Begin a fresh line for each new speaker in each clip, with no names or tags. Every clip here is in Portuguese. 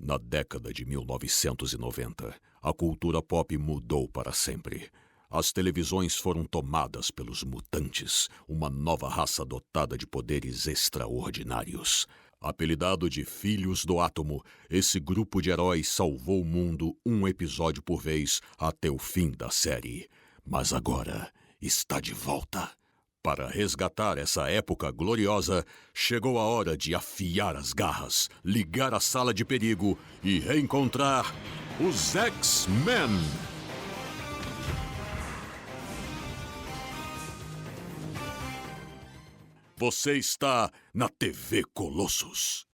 Na década de 1990, a cultura pop mudou para sempre. As televisões foram tomadas pelos mutantes, uma nova raça dotada de poderes extraordinários. Apelidado de Filhos do Átomo, esse grupo de heróis salvou o mundo um episódio por vez até o fim da série. Mas agora está de volta. Para resgatar essa época gloriosa, chegou a hora de afiar as garras, ligar a sala de perigo e reencontrar os X-Men. Você está na TV Colossus.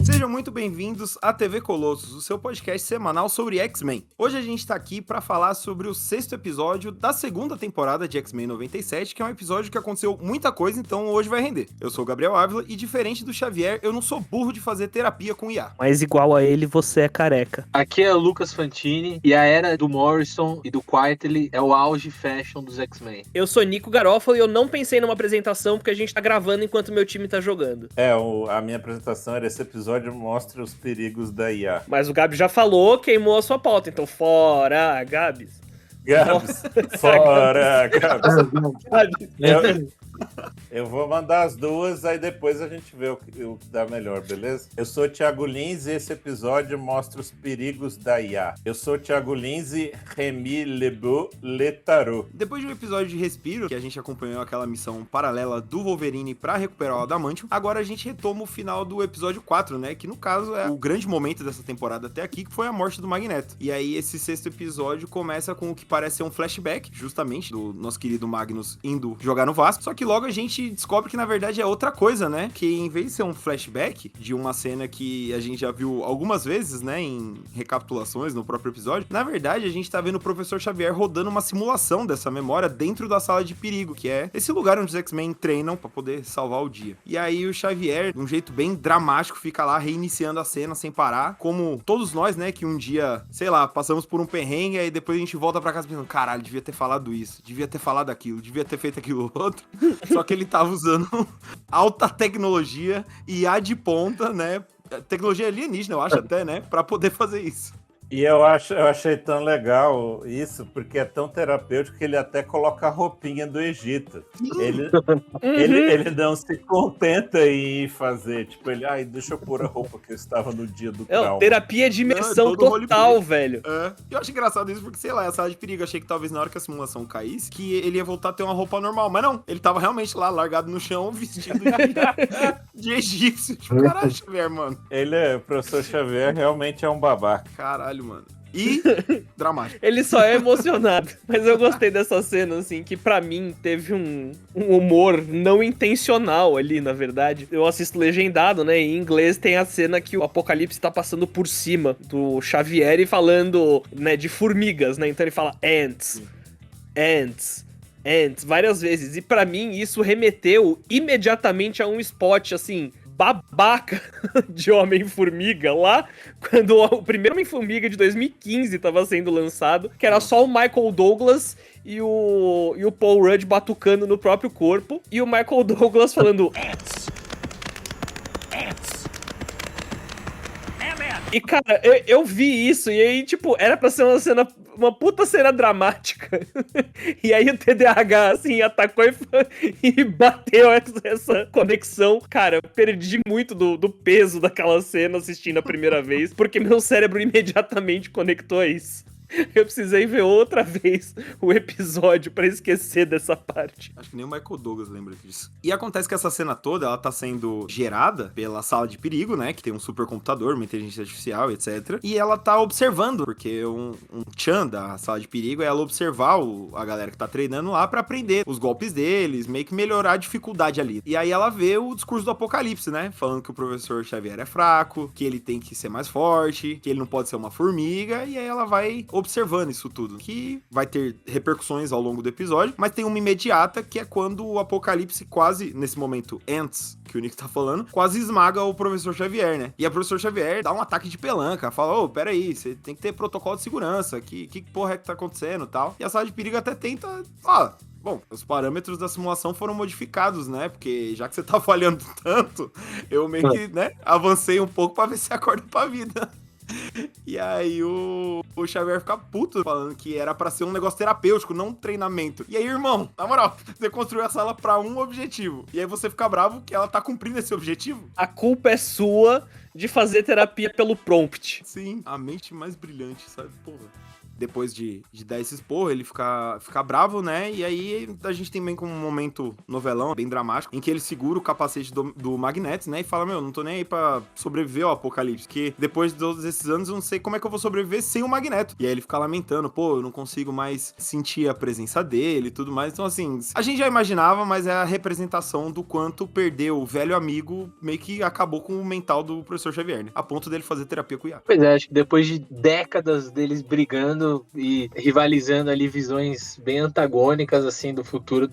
Sejam muito bem-vindos à TV Colossus, o seu podcast semanal sobre X-Men. Hoje a gente tá aqui pra falar sobre o 6º episódio da segunda temporada de X-Men 97, que é um episódio que aconteceu muita coisa, então hoje vai render. Eu sou o Gabriel Ávila e, diferente do Xavier, eu não sou burro de fazer terapia com IA.
Mas igual a ele, você é careca.
Aqui é o Lucas Fantini e a era do Morrison e do Quitely é o auge fashion dos X-Men.
Eu sou Nico Garofalo e eu não pensei numa apresentação porque a gente tá gravando enquanto meu time tá jogando.
A minha apresentação era esse episódio mostra os perigos da IA.
Mas o Gabi já falou, queimou a sua pauta, então fora, Gabs.
Gabs, fora, Gabs. Eu vou mandar as duas, aí depois a gente vê o que dá melhor, beleza? Eu sou o Thiago Lins e esse episódio mostra os perigos da IA. Eu sou o Thiago Lins e Remy Lebeau Letarot.
Depois de um episódio de Respiro, que a gente acompanhou aquela missão paralela do Wolverine pra recuperar o Adamantium, agora a gente retoma o final do episódio 4, né? Que no caso é o grande momento dessa temporada até aqui, que foi a morte do Magneto. E aí esse 6º episódio começa com o que parece ser um flashback, justamente, do nosso querido Magnus indo jogar no Vasco. Só que logo a gente descobre que na verdade é outra coisa, né? Que em vez de ser um flashback de uma cena que a gente já viu algumas vezes, né? Em recapitulações no próprio episódio, na verdade a gente tá vendo o Professor Xavier rodando uma simulação dessa memória dentro da sala de perigo, que é esse lugar onde os X-Men treinam pra poder salvar o dia. E aí o Xavier, de um jeito bem dramático, fica lá reiniciando a cena sem parar, como todos nós, né? Que um dia, sei lá, passamos por um perrengue e depois a gente volta pra casa pensando, caralho, devia ter falado isso, devia ter falado aquilo, devia ter feito aquilo outro. Só que ele tava usando alta tecnologia e a de ponta, né? Tecnologia alienígena, eu acho até, né? Pra poder fazer isso.
E eu achei tão legal isso, porque é tão terapêutico que ele até coloca a roupinha do Egito. Ele não se contenta em fazer, tipo, deixa eu pôr a roupa que eu estava no dia do trauma.
Terapia de imersão total, velho.
Eu acho engraçado isso porque, sei lá, a sala de perigo, achei que talvez na hora que a simulação caísse, que ele ia voltar a ter uma roupa normal, mas não, ele tava realmente lá, largado no chão, vestido de egípcio. Tipo, caralho, Xavier, mano.
O professor Xavier realmente é um babaca.
Caralho, mano. E dramático.
Ele só é emocionado. Mas eu gostei dessa cena, assim, que pra mim teve um humor não intencional ali, na verdade. Eu assisto legendado, né? Em inglês tem a cena que o Apocalipse tá passando por cima do Xavier e falando, né, de formigas, né? Então ele fala ants, ants, ants, várias vezes. E pra mim isso remeteu imediatamente a um spot, assim, babaca de Homem-Formiga lá, quando o primeiro Homem-Formiga de 2015 tava sendo lançado, que era só o Michael Douglas e o Paul Rudd batucando no próprio corpo, e o Michael Douglas falando Ants. E, cara, eu vi isso, e aí, tipo, era pra ser uma puta cena dramática. E aí o TDAH, assim, atacou e bateu essa conexão. Cara, eu perdi muito do peso daquela cena assistindo a primeira vez, porque meu cérebro imediatamente conectou a isso. Eu precisei ver outra vez o episódio pra esquecer dessa parte.
Acho que nem o Michael Douglas lembra disso. E acontece que essa cena toda, ela tá sendo gerada pela sala de perigo, né? Que tem um supercomputador, uma inteligência artificial, etc. E ela tá observando, porque um Chan da sala de perigo é ela observar a galera que tá treinando lá pra aprender os golpes deles, meio que melhorar a dificuldade ali. E aí ela vê o discurso do Apocalipse, né? Falando que o professor Xavier é fraco, que ele tem que ser mais forte, que ele não pode ser uma formiga, e aí ela vai observando isso tudo, que vai ter repercussões ao longo do episódio, mas tem uma imediata, que é quando o Apocalipse quase, nesse momento, Ants, que o Nick tá falando, quase esmaga o Professor Xavier, né? E a Professor Xavier dá um ataque de pelanca, fala, peraí, você tem que ter protocolo de segurança, que porra é que tá acontecendo e tal. E a sala de perigo até tenta, bom, os parâmetros da simulação foram modificados, né? Porque já que você tá falhando tanto, eu meio que, né, avancei um pouco pra ver se acorda pra vida. E aí o Xavier fica puto, falando que era pra ser um negócio terapêutico, não um treinamento. E aí, irmão, na moral, você construiu a sala pra um objetivo. E aí você fica bravo que ela tá cumprindo esse objetivo?
A culpa é sua de fazer terapia pelo prompt.
Sim, a mente mais brilhante, sabe? Porra. Depois de dar esse esporro, ele fica bravo, né? E aí a gente tem bem como um momento novelão, bem dramático, em que ele segura o capacete do Magneto, né? E fala, não tô nem aí pra sobreviver ao apocalipse, porque depois de todos esses anos eu não sei como é que eu vou sobreviver sem o Magneto. E aí ele fica lamentando, eu não consigo mais sentir a presença dele e tudo mais. Então, assim, a gente já imaginava, mas é a representação do quanto perder o velho amigo meio que acabou com o mental do professor Xavier, né? A ponto dele fazer terapia com o Iago.
Pois é, acho que depois de décadas deles brigando e rivalizando ali visões bem antagônicas, assim, do futuro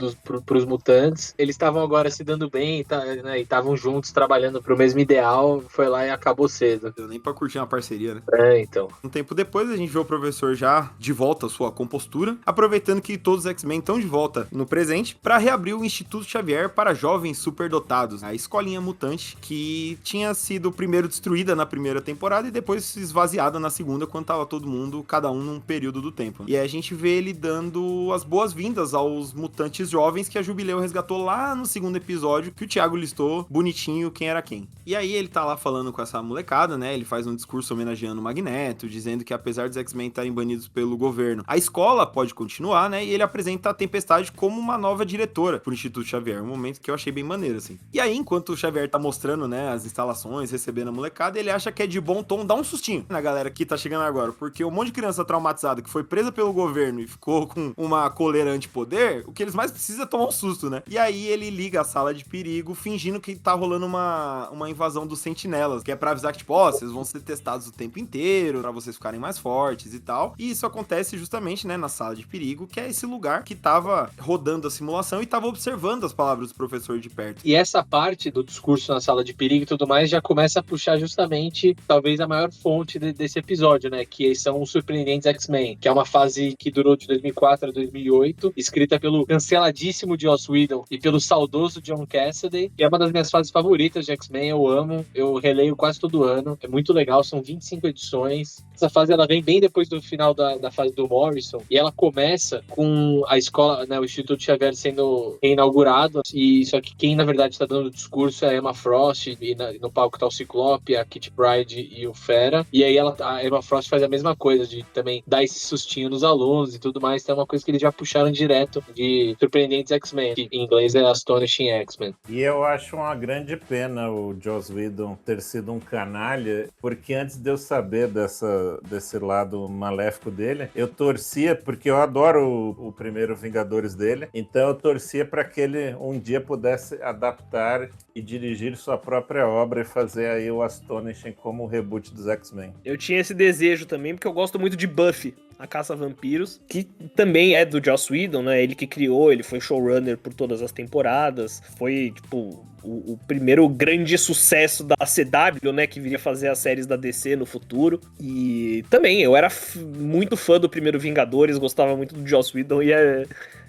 pros mutantes, eles estavam agora se dando bem, né, e estavam juntos trabalhando pro mesmo ideal, foi lá e acabou cedo.
Deu nem pra curtir uma parceria, né?
É, então.
Um tempo depois, a gente vê o professor já de volta à sua compostura, aproveitando que todos os X-Men estão de volta no presente, para reabrir o Instituto Xavier para jovens superdotados, a escolinha mutante que tinha sido primeiro destruída na primeira temporada e depois esvaziada na segunda, quando tava todo mundo, cada um num período do tempo. E aí a gente vê ele dando as boas-vindas aos mutantes jovens que a Jubileu resgatou lá no segundo episódio, que o Thiago listou bonitinho quem era quem. E aí ele tá lá falando com essa molecada, né? Ele faz um discurso homenageando o Magneto, dizendo que apesar dos X-Men estarem banidos pelo governo, a escola pode continuar, né? E ele apresenta a Tempestade como uma nova diretora pro Instituto Xavier. Um momento que eu achei bem maneiro, assim. E aí, enquanto o Xavier tá mostrando, né, as instalações, recebendo a molecada, ele acha que é de bom tom dar um sustinho na galera que tá chegando agora, porque um monte de criança traumatizada que foi presa pelo governo e ficou com uma coleira antipoder, o que eles mais precisam é tomar um susto, né? E aí ele liga a sala de perigo, fingindo que tá rolando uma invasão dos sentinelas, que é pra avisar que, tipo, vocês vão ser testados o tempo inteiro, pra vocês ficarem mais fortes e tal. E isso acontece justamente, né, na sala de perigo, que é esse lugar que tava rodando a simulação e tava observando as palavras do professor de perto.
E essa parte do discurso na sala de perigo e tudo mais já começa a puxar justamente, talvez, a maior fonte desse episódio, né? Que são os Surpreendentes X-Men, que é uma fase que durou de 2004 a 2008, escrita pelo canceladíssimo Joss Whedon e pelo saudoso John Cassaday, e é uma das minhas fases favoritas de X-Men, eu amo, eu releio quase todo ano, é muito legal, são 25 edições. Essa fase ela vem bem depois do final da fase do Morrison, e ela começa com a escola, né, o Instituto Xavier sendo reinaugurado, e só que quem na verdade está dando o discurso é a Emma Frost, e no palco tá o Ciclope, a Kitty Pryde e o Fera, e aí a Emma Frost faz a mesma coisa, de também dar esse sustinho nos alunos e tudo mais, então é uma coisa que eles já puxaram direto de Surpreendentes X-Men, que em inglês é Astonishing X-Men.
E eu acho uma grande pena o Joss Whedon ter sido um canalha, porque antes de eu saber desse lado maléfico dele, eu torcia, porque eu adoro o primeiro Vingadores dele, então eu torcia para que ele um dia pudesse adaptar e dirigir sua própria obra e fazer aí o Astonishing como o reboot dos X-Men.
Eu tinha esse desejo também, porque eu gosto muito de Buffy, a Caça a Vampiros, que também é do Joss Whedon, né? Ele que criou, ele foi showrunner por todas as temporadas, foi, tipo, o primeiro grande sucesso da CW, né? Que viria fazer as séries da DC no futuro. E também, eu era muito fã do primeiro Vingadores, gostava muito do Joss Whedon, e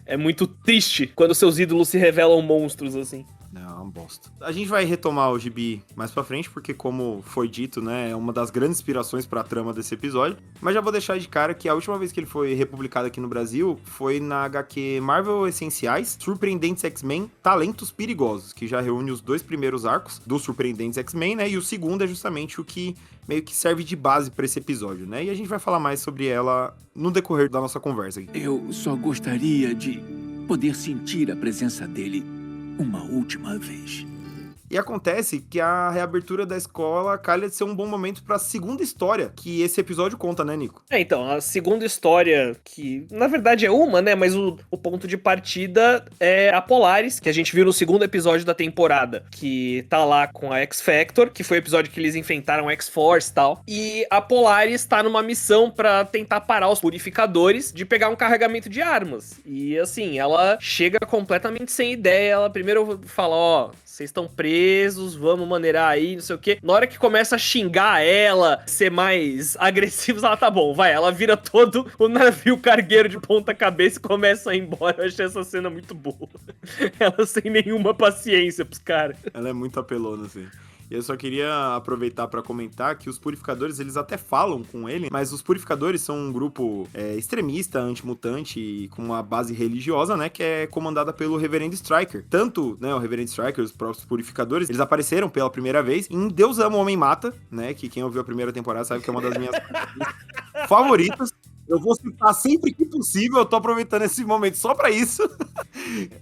é muito triste quando seus ídolos se revelam monstros, assim.
Não, uma bosta. A gente vai retomar o gibi mais pra frente, porque como foi dito, né, é uma das grandes inspirações pra trama desse episódio. Mas já vou deixar de cara que a última vez que ele foi republicado aqui no Brasil foi na HQ Marvel Essenciais, Surpreendentes X-Men, Talentos Perigosos, que já reúne os dois primeiros arcos dos Surpreendentes X-Men, né, e o segundo é justamente o que meio que serve de base pra esse episódio, né, e a gente vai falar mais sobre ela no decorrer da nossa conversa aqui.
Eu só gostaria de poder sentir a presença dele uma última vez.
E acontece que a reabertura da escola calha de ser um bom momento pra segunda história que esse episódio conta, né, Nico?
Então, a segunda história, que na verdade é uma, né, mas o ponto de partida é a Polaris, que a gente viu no segundo episódio da temporada, que tá lá com a X-Factor, que foi o episódio que eles enfrentaram a X-Force e tal, e a Polaris tá numa missão pra tentar parar os purificadores de pegar um carregamento de armas. E assim, ela chega completamente sem ideia, ela primeiro fala, vocês estão presos, presos, vamos maneirar aí, não sei o quê. Na hora que começa a xingar ela, ser mais agressivos, ela tá bom, vai. Ela vira todo o navio cargueiro de ponta cabeça e começa a ir embora. Eu achei essa cena muito boa. Ela sem nenhuma paciência pros caras.
Ela é muito apelona, assim. E eu só queria aproveitar pra comentar que os purificadores, eles até falam com ele, mas os purificadores são um grupo extremista, antimutante e com uma base religiosa, né, que é comandada pelo Reverendo Stryker. Tanto, né, o Reverendo Stryker, os próprios purificadores, eles apareceram pela primeira vez em Deus Ama, o Homem Mata, né, que quem ouviu a primeira temporada sabe que é uma das minhas favoritas. Eu vou citar sempre que possível, eu tô aproveitando esse momento só pra isso.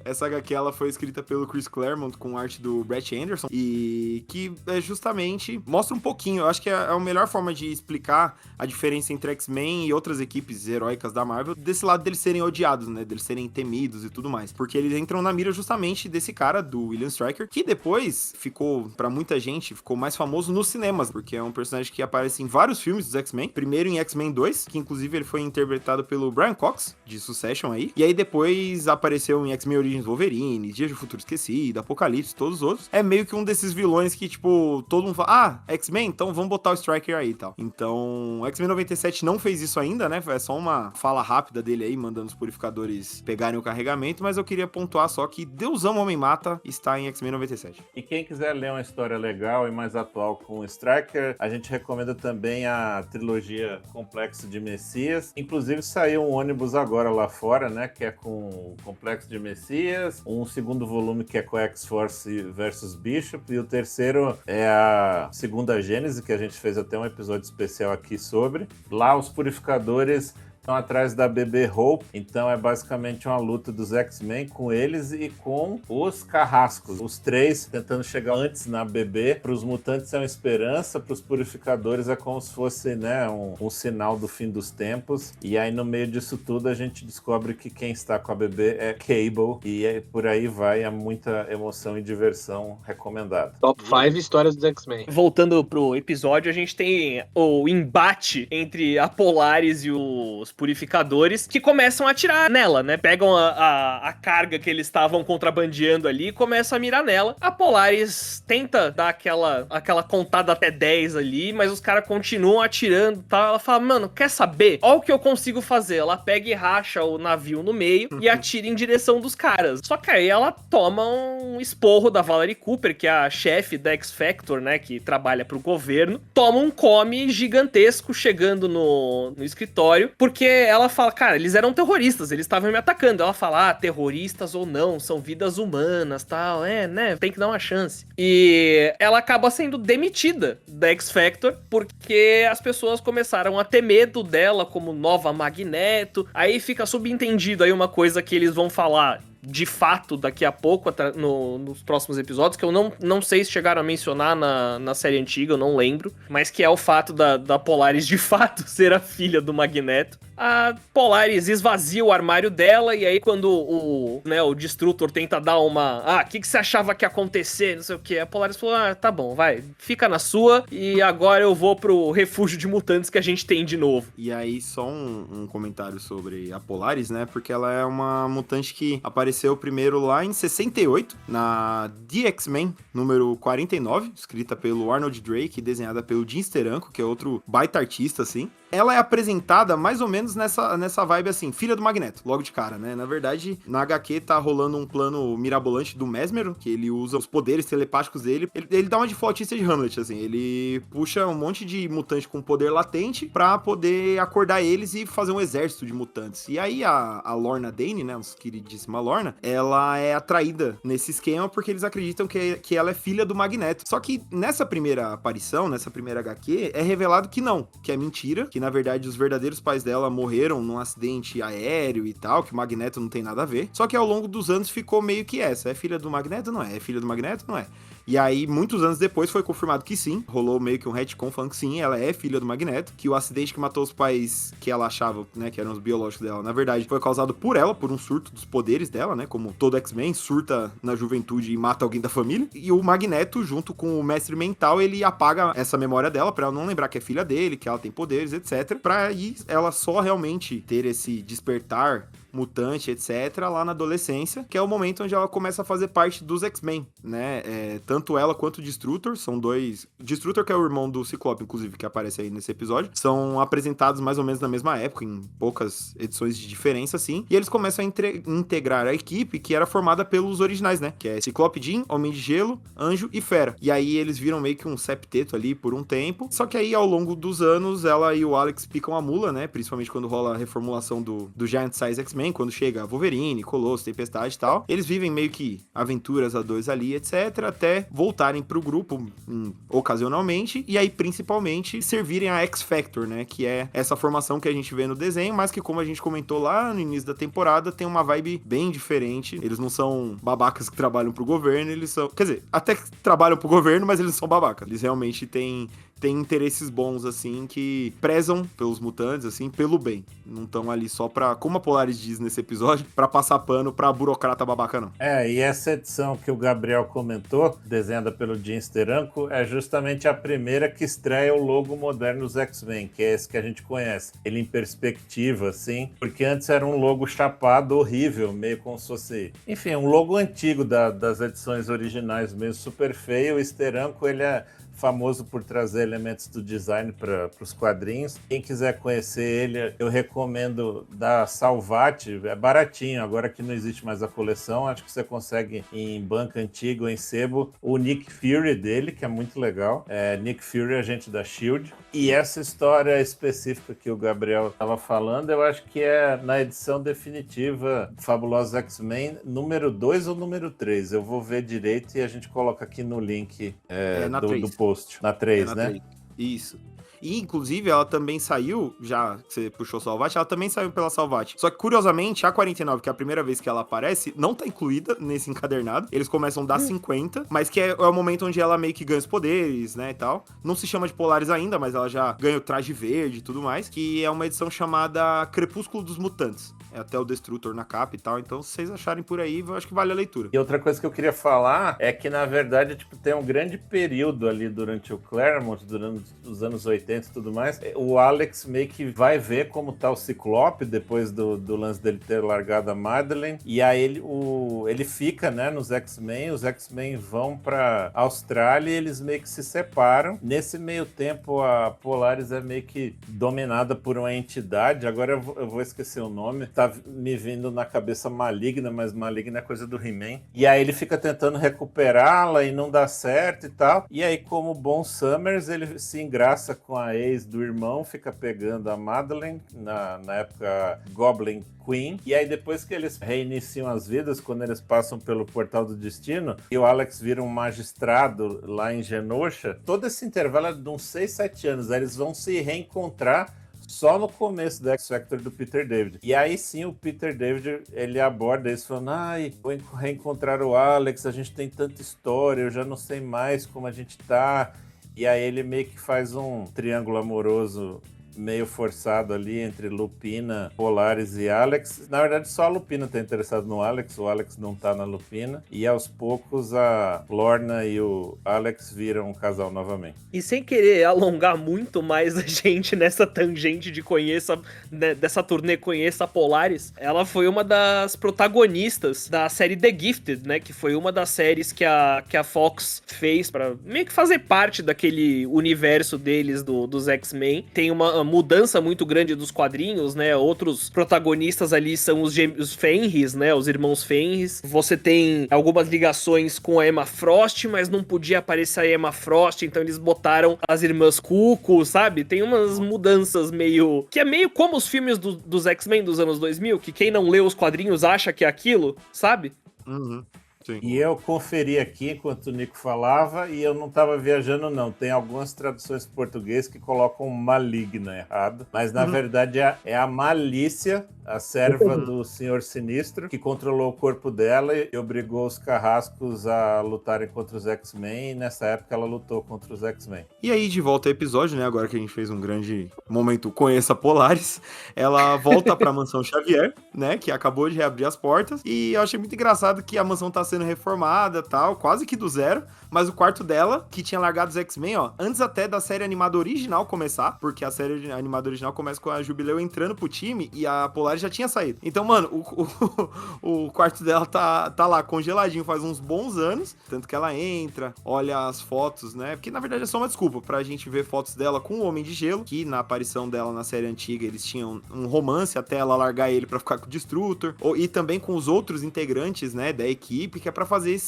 Essa HQ, ela foi escrita pelo Chris Claremont com arte do Brett Anderson e que justamente mostra um pouquinho, eu acho que é a melhor forma de explicar a diferença entre X-Men e outras equipes heróicas da Marvel, desse lado deles serem odiados, né, deles serem temidos e tudo mais, porque eles entram na mira justamente desse cara, do William Stryker, que depois ficou, pra muita gente, ficou mais famoso nos cinemas, porque é um personagem que aparece em vários filmes dos X-Men, primeiro em X-Men 2, que inclusive ele foi interpretado pelo Brian Cox, de Succession aí, e aí depois apareceu em X-Men Origins Wolverine, Dias do Futuro Esquecido, Apocalipse, todos os outros. É meio que um desses vilões que, tipo, todo mundo fala, X-Men, então vamos botar o Stryker aí e tal. Então, X-Men 97 não fez isso ainda, né? É só uma fala rápida dele aí, mandando os purificadores pegarem o carregamento, mas eu queria pontuar só que Deus Ama, Homem Mata está em X-Men 97.
E quem quiser ler uma história legal e mais atual com o Stryker, a gente recomenda também a trilogia Complexo de Messias. Inclusive saiu um ônibus agora lá fora, né, que é com o Complexo de Messias, um segundo volume que é com X-Force versus Bishop, e o terceiro é a segunda Gênese, que a gente fez até um episódio especial aqui sobre. Lá os purificadores estão atrás da bebê Hope, então é basicamente uma luta dos X-Men com eles e com os carrascos. Os três tentando chegar antes na bebê. Para os mutantes é uma esperança, para os purificadores é como se fosse, né, um sinal do fim dos tempos. E aí no meio disso tudo a gente descobre que quem está com a bebê é Cable, e por aí vai, é muita emoção e diversão recomendada.
Top 5 histórias dos X-Men.
Voltando pro episódio, a gente tem o embate entre a Polaris e os purificadores, que começam a atirar nela, né? Pegam a carga que eles estavam contrabandeando ali e começam a mirar nela. A Polaris tenta dar aquela contada até 10 ali, mas os caras continuam atirando e tal. Ela fala, mano, quer saber? Olha o que eu consigo fazer. Ela pega e racha o navio no meio e atira em direção dos caras. Só que aí ela toma um esporro da Valerie Cooper, que é a chefe da X-Factor, né? Que trabalha pro governo. Toma um come gigantesco chegando no escritório, porque ela fala, cara, eles eram terroristas, eles estavam me atacando. Ela fala, terroristas ou não, são vidas humanas, tal, né, tem que dar uma chance. E ela acaba sendo demitida da X-Factor, porque as pessoas começaram a ter medo dela como nova Magneto. Aí fica subentendido aí uma coisa que eles vão falar de fato daqui a pouco, nos próximos episódios, que eu não sei se chegaram a mencionar na série antiga, eu não lembro, mas que é o fato da Polaris de fato ser a filha do Magneto. A Polaris esvazia o armário dela, e aí quando o Destrutor tenta dar uma... o que você achava que ia acontecer, não sei o que, a Polaris falou, tá bom, vai, fica na sua, e agora eu vou pro refúgio de mutantes que a gente tem de novo.
E aí só um comentário sobre a Polaris, né, porque ela é uma mutante que apareceu primeiro lá em 68, na The X-Men, número 49, escrita pelo Arnold Drake e desenhada pelo Jim Steranko, que é outro baita artista, assim. Ela é apresentada mais ou menos nessa vibe assim, filha do Magneto, logo de cara, né? Na verdade, na HQ tá rolando um plano mirabolante do Mesmero, que ele usa os poderes telepáticos dele. Ele dá uma de flautista de Hamlet, assim. Ele puxa um monte de mutante com poder latente pra poder acordar eles e fazer um exército de mutantes. E aí a Lorna Dane, né? Nossa queridíssima Lorna, ela é atraída nesse esquema porque eles acreditam que ela é filha do Magneto. Só que nessa primeira aparição, nessa primeira HQ, é revelado que não, que é mentira, que na verdade os verdadeiros pais dela morreram num acidente aéreo e tal, que o Magneto não tem nada a ver. Só que ao longo dos anos ficou meio que essa, é filha do Magneto? Não é. É filha do Magneto? Não é. E aí, muitos anos depois, foi confirmado que sim, rolou meio que um retcon falando que sim, ela é filha do Magneto, que o acidente que matou os pais que ela achava, né, que eram os biológicos dela, na verdade, foi causado por ela, por um surto dos poderes dela, né, como todo X-Men, surta na juventude e mata alguém da família, e o Magneto, junto com o Mestre Mental, ele apaga essa memória dela, pra ela não lembrar que é filha dele, que ela tem poderes, etc, pra aí ela só realmente ter esse despertar mutante, etc., lá na adolescência, que é o momento onde ela começa a fazer parte dos X-Men, né? Tanto ela quanto o Destrutor, são dois... Destrutor, que é o irmão do Ciclope, inclusive, que aparece aí nesse episódio, são apresentados mais ou menos na mesma época, em poucas edições de diferença, assim, e eles começam a integrar a equipe que era formada pelos originais, né? Que é Ciclope, Jean, Homem de Gelo, Anjo e Fera. E aí eles viram meio que um septeto ali por um tempo, só que aí ao longo dos anos, ela e o Alex picam a mula, né? Principalmente quando rola a reformulação do Giant Size X-Men, quando chega Wolverine, Colosso, Tempestade e tal. Eles vivem meio que aventuras a dois ali, etc, até voltarem pro grupo ocasionalmente, e aí principalmente servirem a X-Factor, né? Que é essa formação que a gente vê no desenho, mas que, como a gente comentou lá no início da temporada, tem uma vibe bem diferente. Eles não são babacas que trabalham pro governo, eles são... Quer dizer, até que trabalham pro governo, mas eles não são babacas. Eles realmente têm interesses bons, assim, que prezam pelos mutantes, assim, pelo bem. Não estão ali só pra, como a Polaris diz nesse episódio, pra passar pano pra burocrata babaca, não.
E essa edição que o Gabriel comentou, desenhada pelo Jim Steranko, é justamente a primeira que estreia o logo moderno dos X-Men, que é esse que a gente conhece. Ele em perspectiva, assim, porque antes era um logo chapado, horrível, meio como se fosse... Enfim, um logo antigo das edições originais, mesmo super feio. O Steranko, ele é famoso por trazer elementos do design para os quadrinhos. Quem quiser conhecer ele, eu recomendo da Salvati, é baratinho, agora que não existe mais a coleção, acho que você consegue em banca antiga ou em sebo, o Nick Fury dele, que é muito legal, Nick Fury, agente da S.H.I.E.L.D. E essa história específica que o Gabriel estava falando, eu acho que é na edição definitiva Fabulosos X-Men, número 2 ou número 3, eu vou ver direito e a gente coloca aqui no link do post. Na 3, né?
3. Isso. E, inclusive, ela também saiu, já que você puxou Salvati, ela também saiu pela Salvati. Só que, curiosamente, a 49, que é a primeira vez que ela aparece, não tá incluída nesse encadernado. Eles começam da 50, mas que é o momento onde ela meio que ganha os poderes, né, e tal. Não se chama de Polaris ainda, mas ela já ganha o traje verde e tudo mais, que é uma edição chamada Crepúsculo dos Mutantes. É até o Destrutor na capa e tal, então se vocês acharem por aí, eu acho que vale a leitura.
E outra coisa que eu queria falar é que, na verdade, tem um grande período ali durante o Claremont, durante os anos 80 e tudo mais, o Alex meio que vai ver como tá o Ciclope depois do lance dele ter largado a Madeleine, e aí ele fica, né, nos X-Men, os X-Men vão pra Austrália e eles meio que se separam. Nesse meio tempo, a Polaris é meio que dominada por uma entidade, agora eu vou esquecer o nome, tá me vindo na cabeça Maligna, mas Maligna é coisa do He-Man. E aí ele fica tentando recuperá-la e não dá certo e tal. E aí, como bom Summers, ele se engraça com a ex do irmão, fica pegando a Madeleine, na época Goblin Queen. E aí, depois que eles reiniciam as vidas, quando eles passam pelo Portal do Destino, e o Alex vira um magistrado lá em Genosha, todo esse intervalo é de uns 6, 7 anos. Aí eles vão se reencontrar só no começo do X-Factor do Peter David. E aí sim o Peter David, ele aborda isso falando, vou reencontrar o Alex, a gente tem tanta história, eu já não sei mais como a gente tá. E aí ele meio que faz um triângulo amoroso meio forçado ali entre Lupina, Polaris e Alex. Na verdade, só a Lupina tá interessada no Alex, o Alex não tá na Lupina. E aos poucos a Lorna e o Alex viram um casal novamente.
E sem querer alongar muito mais a gente nessa tangente de dessa turnê Conheça a Polaris, ela foi uma das protagonistas da série The Gifted, né? Que foi uma das séries que a Fox fez pra meio que fazer parte daquele universo deles, dos X-Men. Tem uma mudança muito grande dos quadrinhos, né? Outros protagonistas ali são os Fenris, né? Os irmãos Fenris. Você tem algumas ligações com a Emma Frost, mas não podia aparecer a Emma Frost, então eles botaram as irmãs Cuco, sabe? Tem umas mudanças meio... que é meio como os filmes dos X-Men dos anos 2000, que quem não lê os quadrinhos acha que é aquilo, sabe?
Uhum. Sim.
E eu conferi aqui enquanto o Nico falava e eu não estava viajando não, tem algumas traduções em português que colocam Maligna errado, mas na verdade é a Malícia, a serva do Senhor Sinistro, que controlou o corpo dela e obrigou os carrascos a lutarem contra os X-Men, e nessa época ela lutou contra os X-Men.
E aí, de volta ao episódio, né, agora que a gente fez um grande momento Conheça Polaris, ela volta pra Mansão Xavier, né, que acabou de reabrir as portas, e eu achei muito engraçado que a mansão tá sendo reformada e tal, quase que do zero, mas o quarto dela, que tinha largado os X-Men, ó, antes até da série animada original começar, porque a série animada original começa com a Jubileu entrando pro time e a Polaris já tinha saído. Então, mano, o quarto dela tá lá congeladinho faz uns bons anos, tanto que ela entra, olha as fotos, né, porque na verdade é só uma desculpa pra gente ver fotos dela com o Homem de Gelo, que na aparição dela na série antiga eles tinham um romance até ela largar ele pra ficar com o Destrutor, e também com os outros integrantes, né, da equipe, que é pra fazer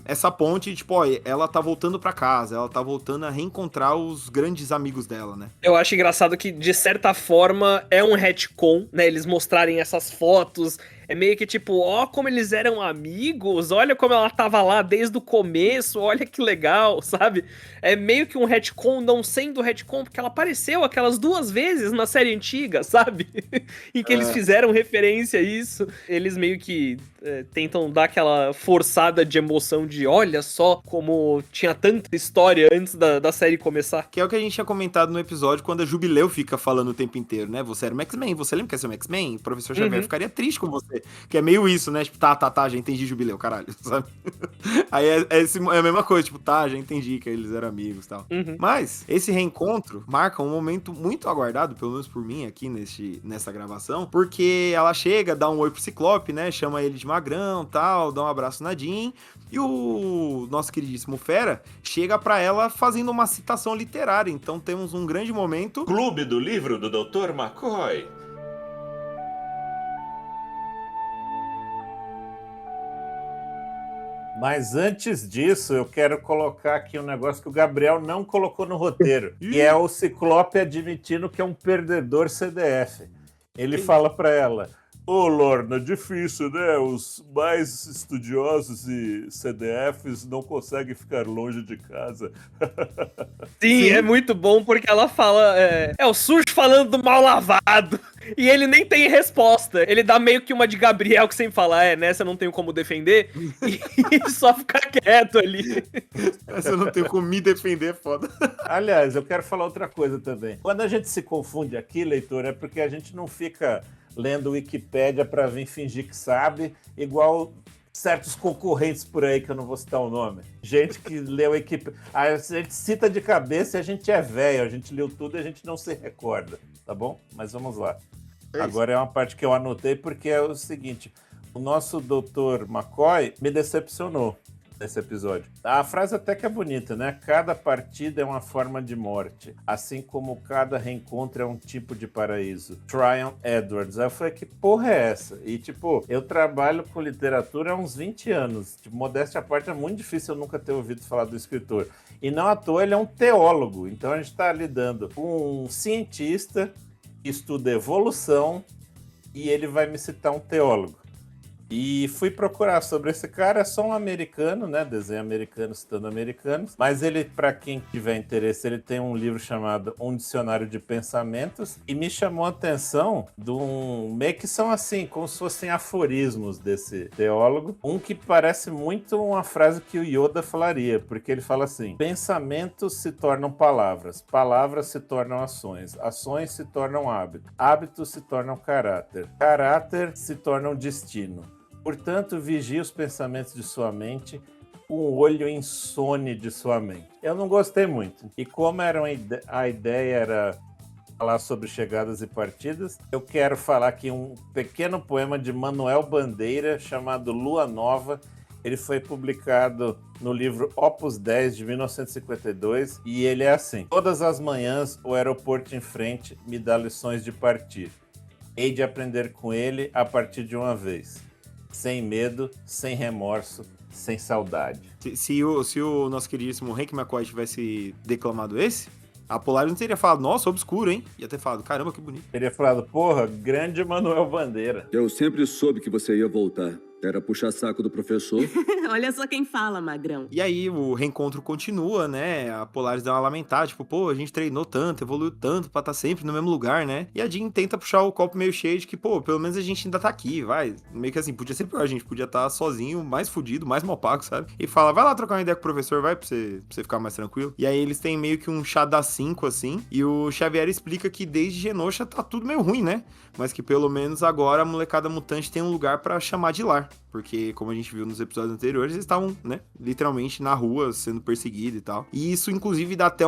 essa ponte, tipo, ó, ela tá voltando pra casa, ela tá voltando a reencontrar os grandes amigos dela, né.
Eu acho engraçado que, de certa forma, é um retcon, né, eles mostrarem essas fotos. É meio que tipo, ó, como eles eram amigos, olha como ela tava lá desde o começo, olha que legal, sabe? É meio que um retcon não sendo retcon, porque ela apareceu aquelas 2 vezes na série antiga, sabe? Em que eles fizeram referência a isso. Eles meio que tentam dar aquela forçada de emoção de olha só como tinha tanta história antes da série começar.
Que é o que a gente tinha comentado no episódio quando a Jubileu fica falando o tempo inteiro, né? Você era um X-Men, você lembra que é um X-Men? O professor Xavier ficaria triste com você. Que é meio isso, né? Tipo, tá, já entendi, Jubileu, caralho, sabe? Aí é a mesma coisa, tipo, tá, já entendi que eles eram amigos e tal. Mas esse reencontro marca um momento muito aguardado, pelo menos por mim aqui nessa gravação, porque ela chega, dá um oi pro Ciclope, né? Chama ele de magrão e tal, dá um abraço na Jean, e o nosso queridíssimo Fera chega pra ela fazendo uma citação literária. Então temos um grande momento.
Clube do Livro do Dr. McCoy.
Mas antes disso, eu quero colocar aqui um negócio que o Gabriel não colocou no roteiro, que é o Ciclope admitindo que é um perdedor CDF. Ele fala pra ela: ô, Lorna, difícil, né? Os mais estudiosos e CDFs não conseguem ficar longe de casa.
Sim, é muito bom porque ela fala, é o sujo falando do mal lavado. E ele nem tem resposta. Ele dá meio que uma de Gabriel que sempre fala, nessa eu não tenho como defender. E só ficar quieto ali.
Essa eu não tenho como me defender, é foda.
Aliás, eu quero falar outra coisa também. Quando a gente se confunde aqui, leitor, é porque a gente não fica lendo Wikipédia para vir fingir que sabe, igual certos concorrentes por aí, que eu não vou citar o nome. Gente que leu Wikipédia. A gente cita de cabeça e a gente é velho, a gente leu tudo e a gente não se recorda, tá bom? Mas vamos lá. Agora é uma parte que eu anotei porque é o seguinte: o nosso Dr. McCoy me decepcionou nesse episódio. A frase até que é bonita, né? Cada partida é uma forma de morte, assim como cada reencontro é um tipo de paraíso. Tryon Edwards. Aí eu falei, que porra é essa? E tipo, eu trabalho com literatura há uns 20 anos. Tipo, modéstia à parte, é muito difícil eu nunca ter ouvido falar do escritor. E não à toa ele é um teólogo. Então a gente está lidando com um cientista que estuda evolução e ele vai me citar um teólogo. E fui procurar sobre esse cara, é só um americano, né? Desenho americano citando americanos. Mas ele, para quem tiver interesse, ele tem um livro chamado Um Dicionário de Pensamentos. E me chamou a atenção de meio que são assim, como se fossem aforismos desse teólogo. Um que parece muito uma frase que o Yoda falaria, porque ele fala assim: pensamentos se tornam palavras, palavras se tornam ações, ações se tornam hábitos, hábitos se tornam caráter, caráter se tornam destino. Portanto, vigie os pensamentos de sua mente com o olho insone de sua mente. Eu não gostei muito. E como a ideia era falar sobre chegadas e partidas, eu quero falar aqui um pequeno poema de Manuel Bandeira chamado Lua Nova. Ele foi publicado no livro Opus 10 de 1952 e ele é assim: todas as manhãs o aeroporto em frente me dá lições de partir. Hei de aprender com ele a partir de uma vez. Sem medo, sem remorso, sem saudade.
Se o nosso queridíssimo Hank McCoy tivesse declamado esse, a Polaris não teria falado, nossa, obscuro, hein? Ia ter falado, caramba, que bonito.
Teria falado, porra, grande Manuel Bandeira.
Eu sempre soube que você ia voltar. Era puxar saco do professor.
Olha só quem fala, magrão.
E aí o reencontro continua, né? A Polaris dá uma lamentada, tipo, pô, a gente treinou tanto, evoluiu tanto pra estar sempre no mesmo lugar, né? E a Jean tenta puxar o copo meio cheio de que, pô, pelo menos a gente ainda tá aqui, vai. Meio que assim, podia ser pior, a gente podia estar sozinho, mais fudido, mais mal pago, sabe? E fala, vai lá trocar uma ideia com o professor, vai, pra você ficar mais tranquilo. E aí eles têm meio que um chá das 5, assim, e o Xavier explica que desde Genosha tá tudo meio ruim, né? Mas que pelo menos agora a molecada mutante tem um lugar pra chamar de lar. lugar. Porque, como a gente viu nos episódios anteriores, eles estavam, né, literalmente na rua, sendo perseguidos e tal. E isso, inclusive, dá até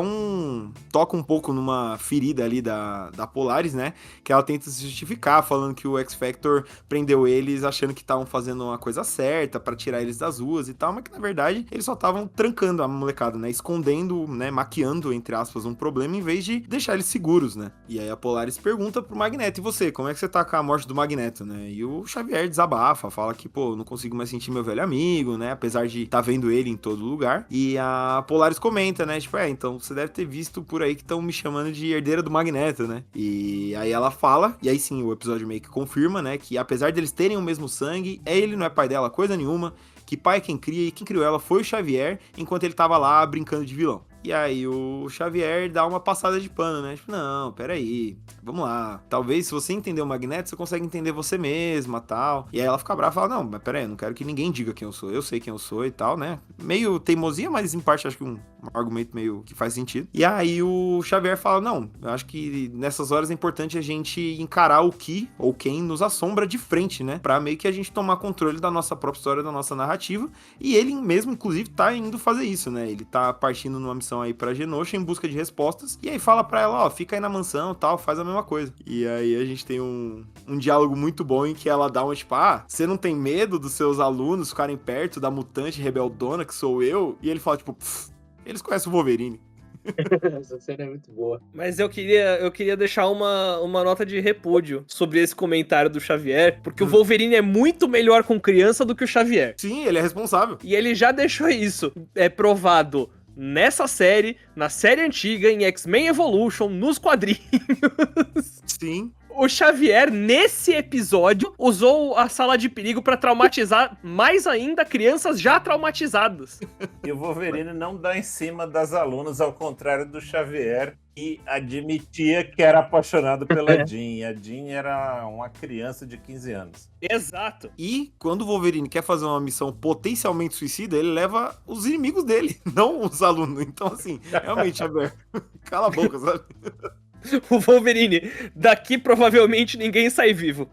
toca um pouco numa ferida ali da Polaris, né? Que ela tenta se justificar, falando que o X-Factor prendeu eles achando que estavam fazendo uma coisa certa pra tirar eles das ruas e tal, mas que, na verdade, eles só estavam trancando a molecada, né? Escondendo, né? Maquiando, entre aspas, um problema em vez de deixar eles seguros, né? E aí a Polaris pergunta pro Magneto, e você, como é que você tá com a morte do Magneto, né? E o Xavier desabafa, fala que, pô, não consigo mais sentir meu velho amigo, né? Apesar de tá vendo ele em todo lugar. E a Polaris comenta, né? Tipo, então você deve ter visto por aí que estão me chamando de herdeira do Magneto, né? E aí ela fala, e aí sim o episódio meio que confirma, né? Que apesar deles terem o mesmo sangue, ele não é pai dela coisa nenhuma, que pai é quem cria e quem criou ela foi o Xavier, enquanto ele tava lá brincando de vilão. E aí o Xavier dá uma passada de pano, né? Tipo, não, peraí, vamos lá. Talvez se você entender o Magneto, você consegue entender você mesma, tal. E aí ela fica brava e fala, não, mas peraí, eu não quero que ninguém diga quem eu sei quem eu sou e tal, né? Meio teimosia, mas em parte acho que um argumento meio que faz sentido. E aí o Xavier fala, não, eu acho que nessas horas é importante a gente encarar o que ou quem nos assombra de frente, né? Pra meio que a gente tomar controle da nossa própria história, da nossa narrativa. E ele mesmo, inclusive, tá indo fazer isso, né? Ele tá partindo numa missão aí pra Genosha em busca de respostas, e aí fala pra ela, ó, fica aí na mansão, tal, faz a mesma coisa. E aí a gente tem um diálogo muito bom em que ela dá uma, tipo, você não tem medo dos seus alunos ficarem perto da mutante rebeldona que sou eu? E ele fala, tipo, eles conhecem o Wolverine.
Essa cena é muito boa.
Mas eu queria deixar uma nota de repúdio sobre esse comentário do Xavier, porque o Wolverine é muito melhor com criança do que o Xavier.
Sim, ele é responsável.
E ele já deixou isso provado nessa série, na série antiga, em X-Men Evolution, nos quadrinhos.
Sim.
O Xavier, nesse episódio, usou a sala de perigo pra traumatizar mais ainda crianças já traumatizadas.
E o Wolverine não dá em cima das alunas, ao contrário do Xavier, que admitia que era apaixonado pela Jean. A Jean era uma criança de 15 anos.
Exato.
E quando o Wolverine quer fazer uma missão potencialmente suicida, ele leva os inimigos dele, não os alunos. Então, assim, realmente, Xavier, cala a boca, sabe?
O Wolverine, daqui provavelmente ninguém sai vivo.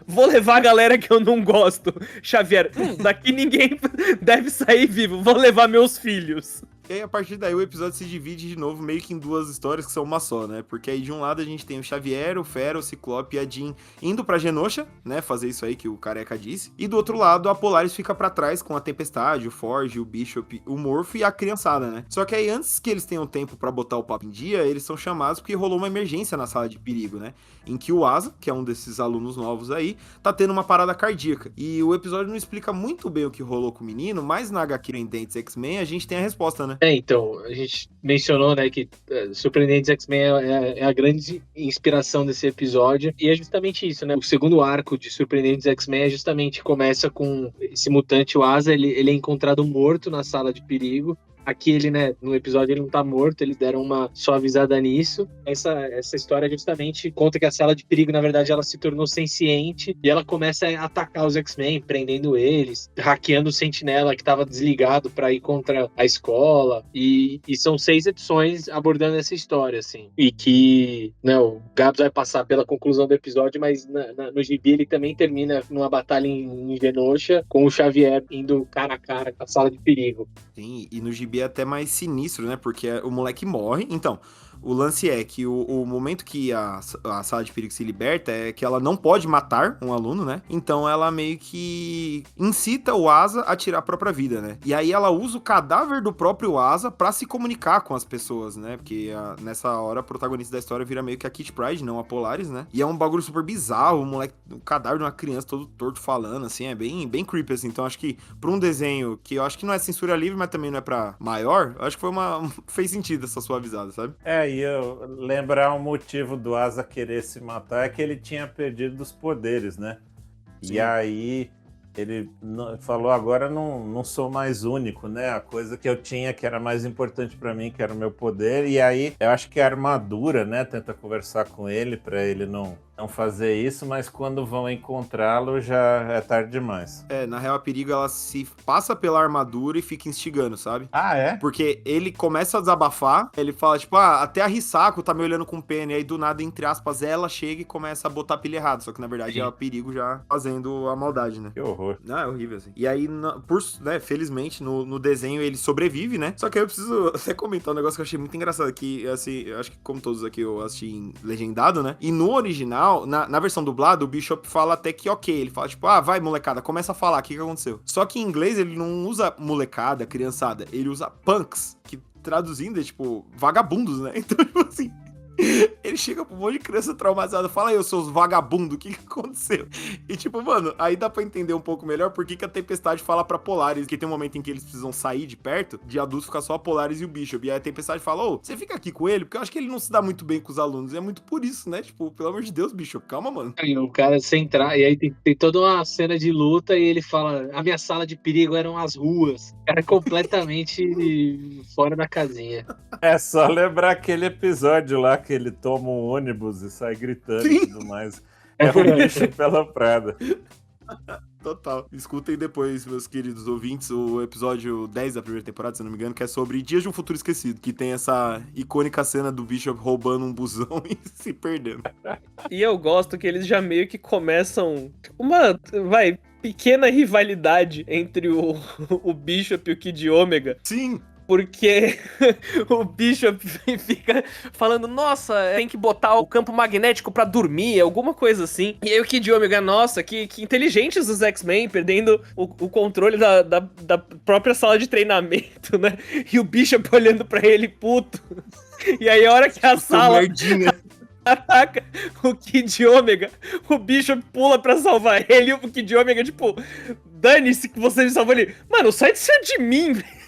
Vou levar a galera que eu não gosto. Xavier, daqui ninguém deve sair vivo. Vou levar meus filhos.
E aí, a partir daí, o episódio se divide de novo meio que em duas histórias que são uma só, né? Porque aí, de um lado, a gente tem o Xavier, o Fera, o Ciclope e a Jean indo pra Genosha, né? Fazer isso aí que o Careca disse. E do outro lado, a Polaris fica pra trás com a Tempestade, o Forge, o Bishop, o Morph e a criançada, né? Só que aí, antes que eles tenham tempo pra botar o papo em dia, eles são chamados porque rolou uma emergência na sala de perigo, né? Em que o Asa, que é um desses alunos novos aí, tá tendo uma parada cardíaca. E o episódio não explica muito bem o que rolou com o menino, mas na HQ Indentes X-Men a gente tem a resposta, né?
Então, a gente mencionou, né, que Surpreendentes X-Men é a grande inspiração desse episódio, e é justamente isso, né? O segundo arco de Surpreendentes X-Men começa com esse mutante, o Asa, ele é encontrado morto na sala de perigo. Aqui ele, né, no episódio ele não tá morto, eles deram uma suavizada nisso. Essa história justamente conta que a sala de perigo, na verdade, ela se tornou senciente e ela começa a atacar os X-Men, prendendo eles, hackeando o Sentinela que tava desligado pra ir contra a escola. E são 6 edições abordando essa história, assim. E que, né, o Gabs vai passar pela conclusão do episódio, mas no gibi ele também termina numa batalha em Genosha, com o Xavier indo cara a cara com a sala de perigo.
Sim, e no gibi é até mais sinistro, né? Porque o moleque morre. Então, o lance é que o momento que a sala de perigo se liberta é que ela não pode matar um aluno, né? Então ela meio que incita o Asa a tirar a própria vida, né? E aí ela usa o cadáver do próprio Asa pra se comunicar com as pessoas, né? Porque nessa hora a protagonista da história vira meio que a Kitty Pryde, não a Polaris, né? E é um bagulho super bizarro, o cadáver de uma criança todo torto falando, assim, é bem creepy, assim. Então acho que pra um desenho que eu acho que não é censura livre, mas também não é pra maior, eu acho que fez sentido essa suavizada, sabe?
E eu lembrar o motivo do Asa querer se matar é que ele tinha perdido os poderes, né? Sim. E aí ele falou, agora não sou mais único, né? A coisa que eu tinha que era mais importante pra mim, que era o meu poder. E aí eu acho que a armadura, né, tenta conversar com ele pra ele não não fazer isso, mas quando vão encontrá-lo já é tarde demais.
Na real, a Perigo, ela se passa pela armadura e fica instigando, sabe?
Ah, é?
Porque ele começa a desabafar, ele fala, tipo, até a Risako tá me olhando com pena, e aí do nada, entre aspas, ela chega e começa a botar a pilha errada, só que na verdade é o Perigo já fazendo a maldade, né?
Que horror.
Não, é horrível, assim. E aí, felizmente, no desenho ele sobrevive, né? Só que aí eu preciso até comentar um negócio que eu achei muito engraçado, que, assim, eu acho que como todos aqui eu assisti em legendado, né? E no original, na versão dublada, o Bishop fala até que ok, ele fala tipo, vai molecada, começa a falar, o que aconteceu? Só que em inglês ele não usa molecada, criançada, ele usa punks, que traduzindo é tipo, vagabundos, né? Então, tipo assim... Ele chega pra um monte de criança traumatizada, fala aí, eu seus vagabundos, o que aconteceu? E tipo, mano, aí dá pra entender um pouco melhor por que a Tempestade fala pra Polaris, que tem um momento em que eles precisam sair de perto, de adultos ficar só a Polaris e o Bishop. E aí a Tempestade fala, você fica aqui com ele? Porque eu acho que ele não se dá muito bem com os alunos. E é muito por isso, né? Tipo, pelo amor de Deus, Bishop, calma, mano.
Aí o cara sem entrar, e aí tem toda uma cena de luta e ele fala, a minha sala de perigo eram as ruas. O cara é completamente fora da casinha.
É só lembrar aquele episódio lá que ele toma um ônibus e sai gritando e tudo mais. É um bicho pela Prada.
Total. Escutem depois, meus queridos ouvintes, o episódio 10 da primeira temporada, se não me engano, que é sobre Dias de um Futuro Esquecido, que tem essa icônica cena do Bishop roubando um busão e se perdendo.
E eu gosto que eles já meio que começam uma, pequena rivalidade entre o Bishop e o Kid Ômega.
Sim!
Porque o Bishop fica falando, nossa, tem que botar o campo magnético pra dormir, alguma coisa assim. E aí o Kid Ômega, nossa, que inteligentes os X-Men, perdendo o controle da própria sala de treinamento, né? E o Bishop olhando pra ele, puto. E aí a hora que a sala... ataca o Kid Ômega, o Bishop pula pra salvar ele e o Kid Ômega, tipo, dane-se que você me salvou ali. Mano, sai de ser de mim, velho.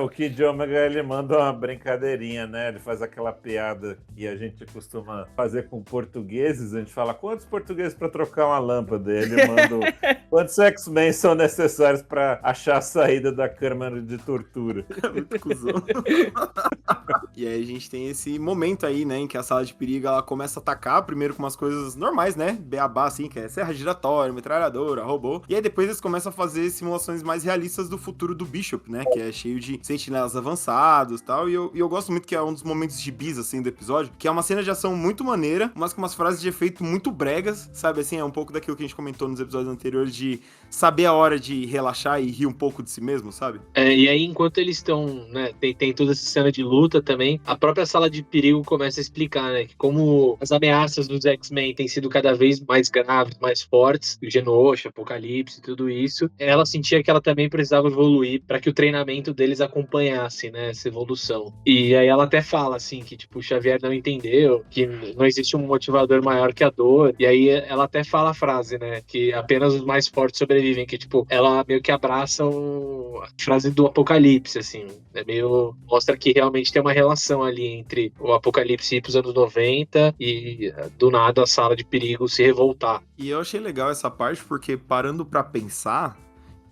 O Kid Ômega, ele manda uma brincadeirinha, né? Ele faz aquela piada que a gente costuma fazer com portugueses. A gente fala, quantos portugueses pra trocar uma lâmpada? Ele manda quantos X-Men são necessários pra achar a saída da câmara de tortura.
Muito cuzão. E aí a gente tem esse momento aí, né, em que a sala de perigo, ela começa a atacar, primeiro com umas coisas normais, né, beabá, assim, que é serra giratória, metralhadora, robô, e aí depois eles começam a fazer simulações mais realistas do futuro do Bishop, né, que é cheio de sentinelas avançados e tal, e eu gosto muito que é um dos momentos de bis, assim, do episódio, que é uma cena de ação muito maneira, mas com umas frases de efeito muito bregas, sabe, assim, é um pouco daquilo que a gente comentou nos episódios anteriores, de saber a hora de relaxar e rir um pouco de si mesmo, sabe?
E aí, enquanto eles estão, né, tem toda essa cena de luta também, a própria sala de perigo começa a explicar, né, que como as ameaças dos X-Men têm sido cada vez mais graves, mais fortes, o Genosha, Apocalipse, tudo isso, ela sentia que ela também precisava evoluir para que o treinamento deles acompanhasse, né, essa evolução. E aí ela até fala, assim, que, tipo, o Xavier não entendeu, que não existe um motivador maior que a dor, e aí ela até fala a frase, né, que apenas os mais fortes sobrevivem, que, tipo, ela meio que abraça a frase do Apocalipse, assim, mostra que realmente tem uma relação ali entre o Apocalipse ir pros anos 90 e do nada a sala de perigo se revoltar.
E eu achei legal essa parte porque, parando pra pensar,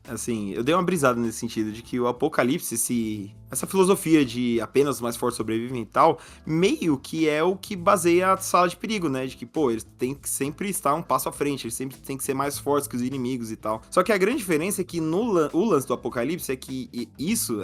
assim, eu dei uma brisada nesse sentido de que o Apocalipse, essa filosofia de apenas os mais fortes sobrevivem e tal, meio que é o que baseia a sala de perigo, né? De que, pô, eles têm que sempre estar um passo à frente, eles sempre têm que ser mais fortes que os inimigos e tal. Só que a grande diferença é que o lance do Apocalipse é que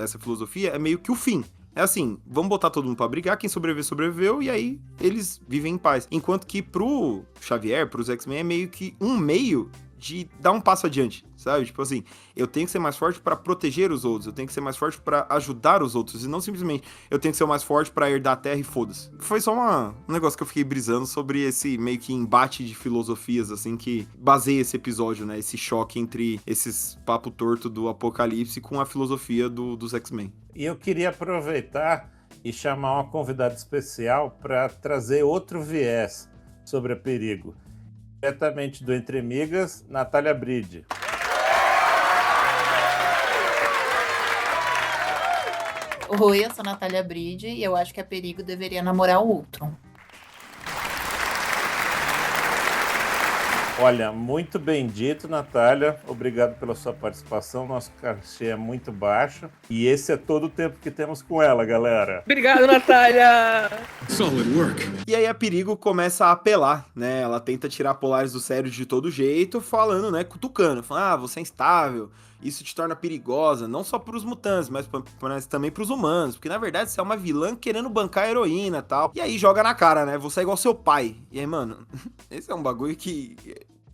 essa filosofia é meio que o fim. É assim, vamos botar todo mundo pra brigar, quem sobreviver, sobreviveu, e aí eles vivem em paz. Enquanto que pro Xavier, pros X-Men, é meio que um meio de dar um passo adiante, sabe? Tipo assim, eu tenho que ser mais forte pra proteger os outros, eu tenho que ser mais forte pra ajudar os outros, e não simplesmente eu tenho que ser o mais forte pra herdar a terra e foda-se. Foi só um negócio que eu fiquei brisando sobre esse meio que embate de filosofias, assim, que baseia esse episódio, né? Esse choque entre esses papo torto do Apocalipse com a filosofia dos X-Men.
E eu queria aproveitar e chamar uma convidada especial para trazer outro viés sobre a perigo. Diretamente do Entre Migas, Natália Bride.
Oi, eu sou Natália Bride e eu acho que a Perigo deveria namorar o Ultron.
Olha, muito bem dito, Natália. Obrigado pela sua participação. Nosso cachê é muito baixo. E esse é todo o tempo que temos com ela, galera.
Obrigado, Natália!
Solid work.
E aí a Perigo começa a apelar, né? Ela tenta tirar a Polaris do sério de todo jeito, falando, né? Cutucando, falando, você é instável, isso te torna perigosa, não só pros mutantes, mas também pros humanos, porque na verdade você é uma vilã querendo bancar a heroína e tal. E aí joga na cara, né? Você é igual seu pai. E aí, mano, esse é um bagulho que...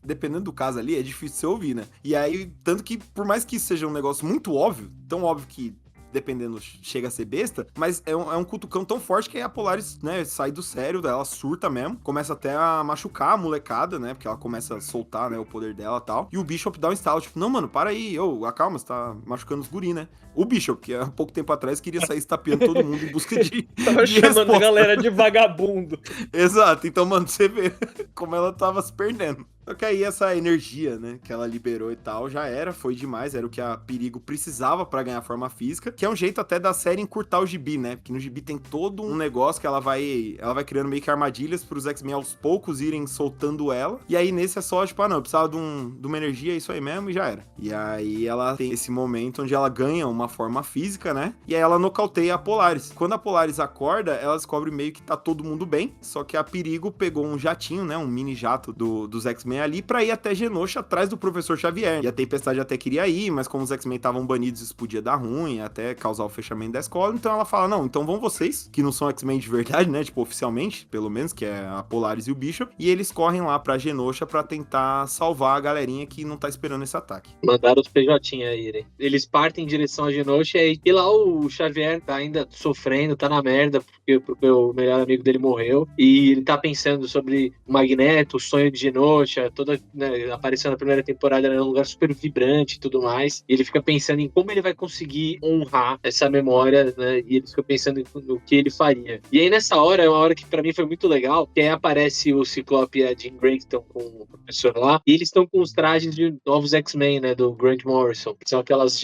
dependendo do caso ali, é difícil você ouvir, né? E aí, tanto que, por mais que isso seja um negócio muito óbvio, tão óbvio que, dependendo, chega a ser besta, mas é um cutucão tão forte que a Polaris, né, sai do sério, ela surta mesmo, começa até a machucar a molecada, né, porque ela começa a soltar, né, o poder dela e tal, e o Bishop dá um estalo, tipo, não, mano, para aí, acalma, você tá machucando os guri, né? O Bishop, que há pouco tempo atrás queria sair estapeando todo mundo em busca de
Tava
de
chamando
resposta.
a galera de vagabundo.
Exato, então, mano, você vê como ela tava se perdendo. Só que aí essa energia, né, que ela liberou e tal, já foi demais, era o que a Perigo precisava pra ganhar forma física, que é um jeito até da série encurtar o gibi, né, porque no gibi tem todo um negócio que ela vai criando meio que armadilhas pros X-Men aos poucos irem soltando ela, e aí nesse é só, tipo, não, eu precisava de uma energia, isso aí mesmo, e já era. E aí ela tem esse momento onde ela ganha uma forma física, né, e aí ela nocauteia a Polaris. Quando a Polaris acorda, ela descobre meio que tá todo mundo bem, só que a Perigo pegou um jatinho, né, um mini jato dos X-Men ali pra ir até Genosha atrás do Professor Xavier. E a Tempestade até queria ir, mas como os X-Men estavam banidos, isso podia dar ruim, até causar o fechamento da escola. Então ela fala, não, então vão vocês, que não são X-Men de verdade, né, tipo, oficialmente, pelo menos, que é a Polaris e o Bishop, e eles correm lá pra Genosha pra tentar salvar a galerinha que não tá esperando esse ataque.
Mandaram os PJ irem. Eles partem em direção a Genosha e lá o Xavier tá ainda sofrendo, tá na merda, porque o melhor amigo dele morreu, e ele tá pensando sobre o Magneto, o sonho de Genosha, toda, né, apareceu na primeira temporada, era um lugar super vibrante e tudo mais, e ele fica pensando em como ele vai conseguir honrar essa memória, né, e ele fica pensando no que ele faria. E aí nessa hora, é uma hora que pra mim foi muito legal, que aí aparece o Ciclope e a Jean Grey, que estão com o professor lá, e eles estão com os trajes de novos X-Men, né, do Grant Morrison, que são aquelas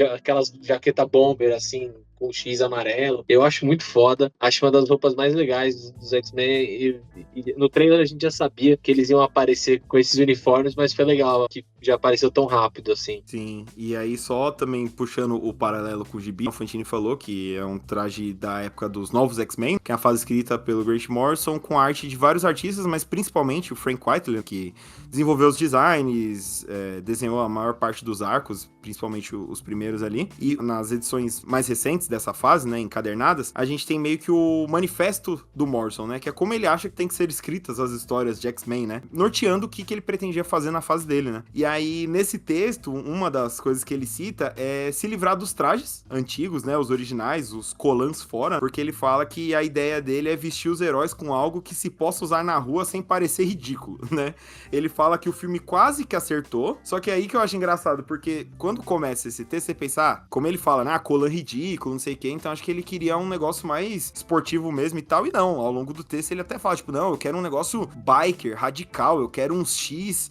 jaqueta bomber, assim, com X amarelo. Eu acho muito foda. Acho uma das roupas mais legais dos X-Men. E no trailer a gente já sabia que eles iam aparecer com esses uniformes, mas foi legal que já apareceu tão rápido assim.
Sim, e aí só também puxando o paralelo com o Gibi, o Fantini falou que é um traje da época dos novos X-Men, que é a fase escrita pelo Grant Morrison, com arte de vários artistas, mas principalmente o Frank Whiteley, que desenvolveu os designs, desenhou a maior parte dos arcos, principalmente os primeiros ali. E nas edições mais recentes dessa fase, né, encadernadas, a gente tem meio que o manifesto do Morrison, né, que é como ele acha que tem que ser escritas as histórias de X-Men, né, norteando o que ele pretendia fazer na fase dele, né. E aí, nesse texto, uma das coisas que ele cita é se livrar dos trajes antigos, né, os originais, os colãs fora, porque ele fala que a ideia dele é vestir os heróis com algo que se possa usar na rua sem parecer ridículo, né. Ele fala que o filme quase que acertou, só que é aí que eu acho engraçado, porque quando começa esse texto, você pensa, como ele fala, né, colã ridículo, não sei o que, então acho que ele queria um negócio mais esportivo mesmo e tal, e não, ao longo do texto ele até fala, tipo, não, eu quero um negócio biker, radical, eu quero um X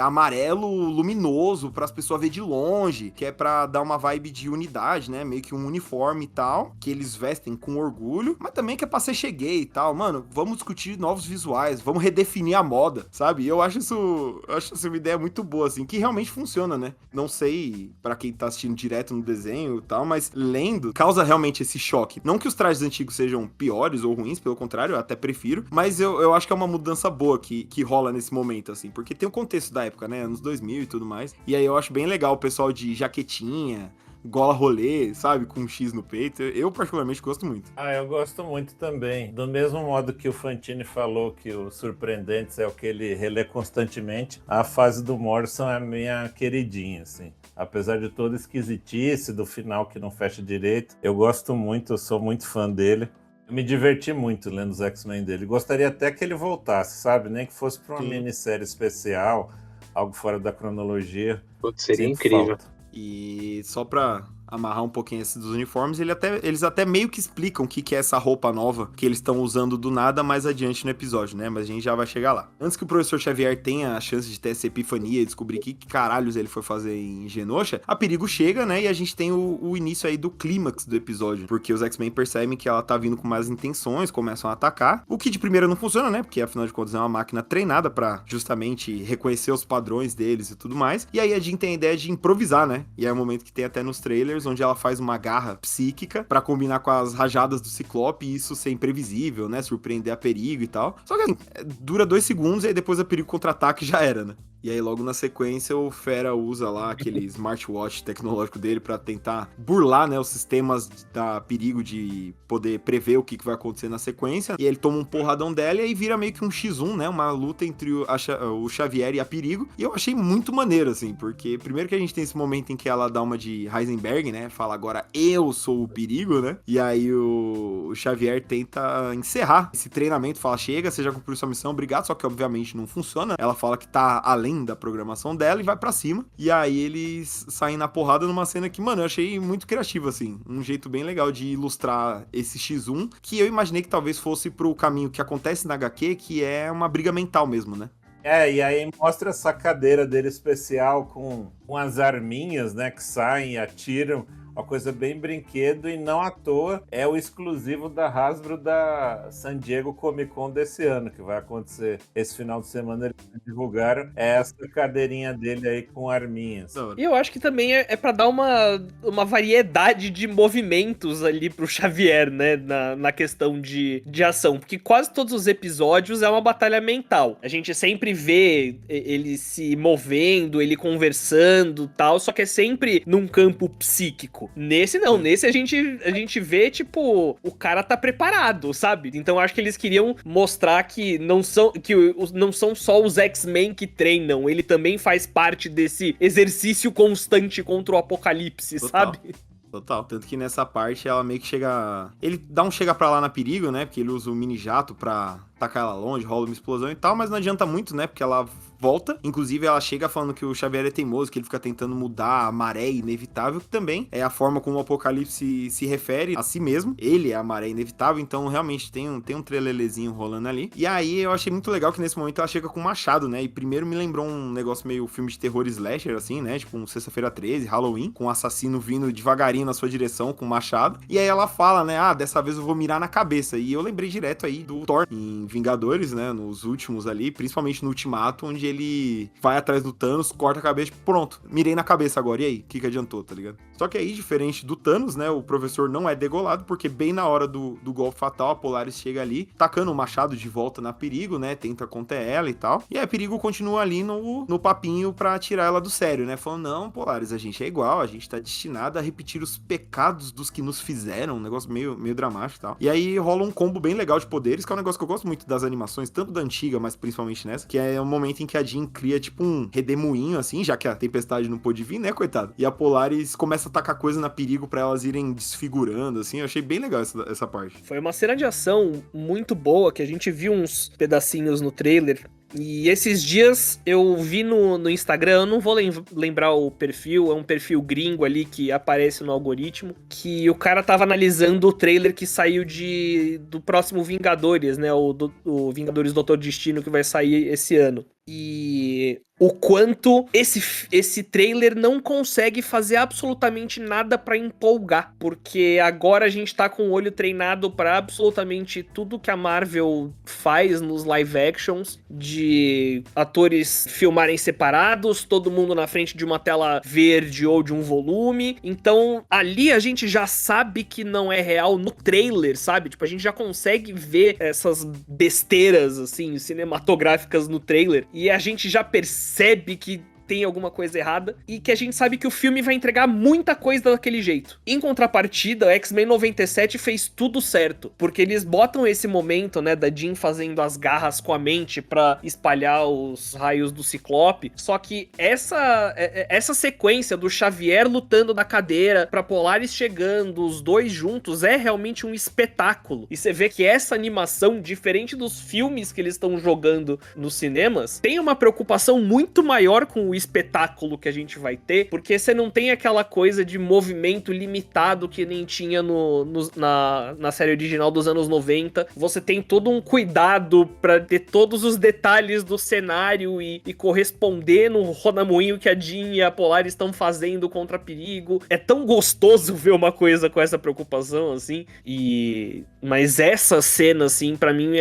amarelo luminoso para as pessoas ver de longe, que é pra dar uma vibe de unidade, né, meio que um uniforme e tal, que eles vestem com orgulho, mas também que é pra ser cheguei e tal, mano, vamos discutir novos visuais, vamos redefinir a moda, sabe, eu acho isso uma ideia muito boa, assim, que realmente funciona, né, não sei pra quem tá assistindo direto no desenho e tal, mas lendo, causa realmente esse choque. Não que os trajes antigos sejam piores ou ruins, pelo contrário, eu até prefiro, mas eu acho que é uma mudança boa que rola nesse momento, assim, porque tem o contexto da época, né, anos 2000 e tudo mais, e aí eu acho bem legal o pessoal de jaquetinha, gola rolê, sabe, com um X no peito, eu particularmente gosto muito.
Eu gosto muito também, do mesmo modo que o Fantini falou que o Surpreendentes é o que ele relê constantemente, a fase do Morrison é a minha queridinha, assim. Apesar de toda esquisitice do final que não fecha direito, eu gosto muito, eu sou muito fã dele. Eu me diverti muito lendo os X-Men dele. Gostaria até que ele voltasse, sabe? Nem que fosse para uma minissérie especial, algo fora da cronologia.
Seria incrível.
Falta.
E só pra amarrar um pouquinho esses dos uniformes, eles até meio que explicam o que é essa roupa nova que eles estão usando do nada mais adiante no episódio, né? Mas a gente já vai chegar lá. Antes que o Professor Xavier tenha a chance de ter essa epifania e descobrir que caralhos ele foi fazer em Genosha, a Perigo chega, né? E a gente tem o início aí do clímax do episódio, porque os X-Men percebem que ela tá vindo com mais intenções, começam a atacar, o que de primeira não funciona, né? Porque afinal de contas é uma máquina treinada pra justamente reconhecer os padrões deles e tudo mais. E aí a Jean tem a ideia de improvisar, né? E é o momento que tem até nos trailers Slashers, onde ela faz uma garra psíquica pra combinar com as rajadas do Ciclope e isso ser imprevisível, né? Surpreender a Perigo e tal. Só que assim, dura 2 segundos e aí depois a Perigo contra-ataque já era, né? E aí, logo na sequência, o Fera usa lá aquele smartwatch tecnológico dele pra tentar burlar, né, os sistemas da Perigo de poder prever o que vai acontecer na sequência. E ele toma um porradão dela e aí vira meio que um X1, né, uma luta entre o Xavier e a Perigo. E eu achei muito maneiro, assim, porque primeiro que a gente tem esse momento em que ela dá uma de Heisenberg, né, fala agora eu sou o Perigo, né, e aí o Xavier tenta encerrar esse treinamento, fala chega, você já cumpriu sua missão, obrigado, só que obviamente não funciona. Ela fala que tá além da programação dela e vai pra cima. E aí eles saem na porrada numa cena que, mano, eu achei muito criativo, assim. Um jeito bem legal de ilustrar esse X1, que eu imaginei que talvez fosse pro caminho que acontece na HQ, que é uma briga mental mesmo, né?
E aí mostra essa cadeira dele especial com as arminhas, né, que saem e atiram. Uma coisa bem brinquedo e não à toa é o exclusivo da Hasbro da San Diego Comic Con desse ano, que vai acontecer esse final de semana. Eles divulgaram essa cadeirinha dele aí com arminhas.
E eu acho que também é pra dar uma variedade de movimentos ali pro Xavier, né, na questão de ação, porque quase todos os episódios é uma batalha mental. A gente sempre vê ele se movendo, ele conversando e tal, só que é sempre num campo psíquico. Nesse não, nesse a gente vê, tipo, o cara tá preparado, sabe? Então eu acho que eles queriam mostrar que não são só os X-Men que treinam, ele também faz parte desse exercício constante contra o apocalipse, sabe?
Total. Tanto que nessa parte ela meio que chega... Ele dá um chega pra lá na Perigo, né? Porque ele usa o mini jato pra tacar ela longe, rola uma explosão e tal, mas não adianta muito, né? Porque ela volta. Inclusive, ela chega falando que o Xavier é teimoso, que ele fica tentando mudar a maré inevitável, que também é a forma como o Apocalipse se refere a si mesmo. Ele é a maré inevitável, então realmente tem um trelelezinho rolando ali. E aí eu achei muito legal que nesse momento ela chega com um machado, né? E primeiro me lembrou um negócio meio filme de terror slasher, assim, né? Tipo um Sexta-feira 13, Halloween, com um assassino vindo devagarinho na sua direção com um machado. E aí ela fala, né? Ah, dessa vez eu vou mirar na cabeça. E eu lembrei direto aí do Thor em Vingadores, né? Nos últimos ali, principalmente no Ultimato, onde ele vai atrás do Thanos, corta a cabeça, pronto, mirei na cabeça agora, e aí? O que adiantou, tá ligado? Só que aí, diferente do Thanos, né? O professor não é degolado, porque bem na hora do golpe fatal, a Polaris chega ali, tacando o machado de volta na Perigo, né? Tenta conter ela e tal. E aí a Perigo continua ali no papinho pra tirar ela do sério, né? Falando, não, Polaris, a gente é igual, a gente tá destinado a repetir os pecados dos que nos fizeram, um negócio meio dramático e tal. E aí rola um combo bem legal de poderes, que é um negócio que eu gosto muito das animações, tanto da antiga, mas principalmente nessa, que é o momento em que a Jean cria, tipo, um redemoinho, assim, já que a Tempestade não pôde vir, né, coitado? E a Polaris começa a tacar coisa na Perigo pra elas irem desfigurando, assim, eu achei bem legal essa parte.
Foi uma cena de ação muito boa, que a gente viu uns pedacinhos no trailer. E esses dias eu vi no Instagram, eu não vou lembrar o perfil, é um perfil gringo ali que aparece no algoritmo, que o cara tava analisando o trailer que saiu do próximo Vingadores, né, o Vingadores Doutor Destino, que vai sair esse ano. E o quanto esse trailer não consegue fazer absolutamente nada pra empolgar, porque agora a gente tá com o olho treinado pra absolutamente tudo que a Marvel faz nos live actions, de atores filmarem separados, todo mundo na frente de uma tela verde ou de um volume. Então ali a gente já sabe que não é real no trailer, sabe? Tipo, a gente já consegue ver essas besteiras assim cinematográficas no trailer e a gente já percebe que tem alguma coisa errada e que a gente sabe que o filme vai entregar muita coisa daquele jeito. Em contrapartida, X-Men 97 fez tudo certo, porque eles botam esse momento, né, da Jean fazendo as garras com a mente pra espalhar os raios do Ciclope, só que essa sequência do Xavier lutando na cadeira, pra Polaris chegando, os dois juntos, é realmente um espetáculo. E você vê que essa animação, diferente dos filmes que eles estão jogando nos cinemas, tem uma preocupação muito maior com o espetáculo que a gente vai ter, porque você não tem aquela coisa de movimento limitado que nem tinha na série original dos anos 90. Você tem todo um cuidado pra ter todos os detalhes do cenário e corresponder no rodamuinho que a Jean e a Polaris estão fazendo contra Perigo. É tão gostoso ver uma coisa com essa preocupação, assim, mas essa cena, assim, pra mim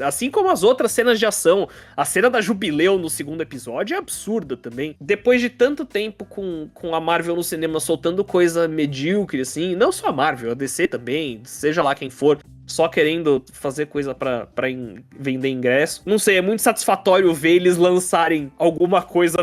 assim como as outras cenas de ação, a cena da Jubileu no segundo episódio é absurda, ajuda também. Depois de tanto tempo com a Marvel no cinema soltando coisa medíocre, assim, não só a Marvel, a DC também, seja lá quem for, só querendo fazer coisa pra vender ingresso. Não sei, é muito satisfatório ver eles lançarem alguma coisa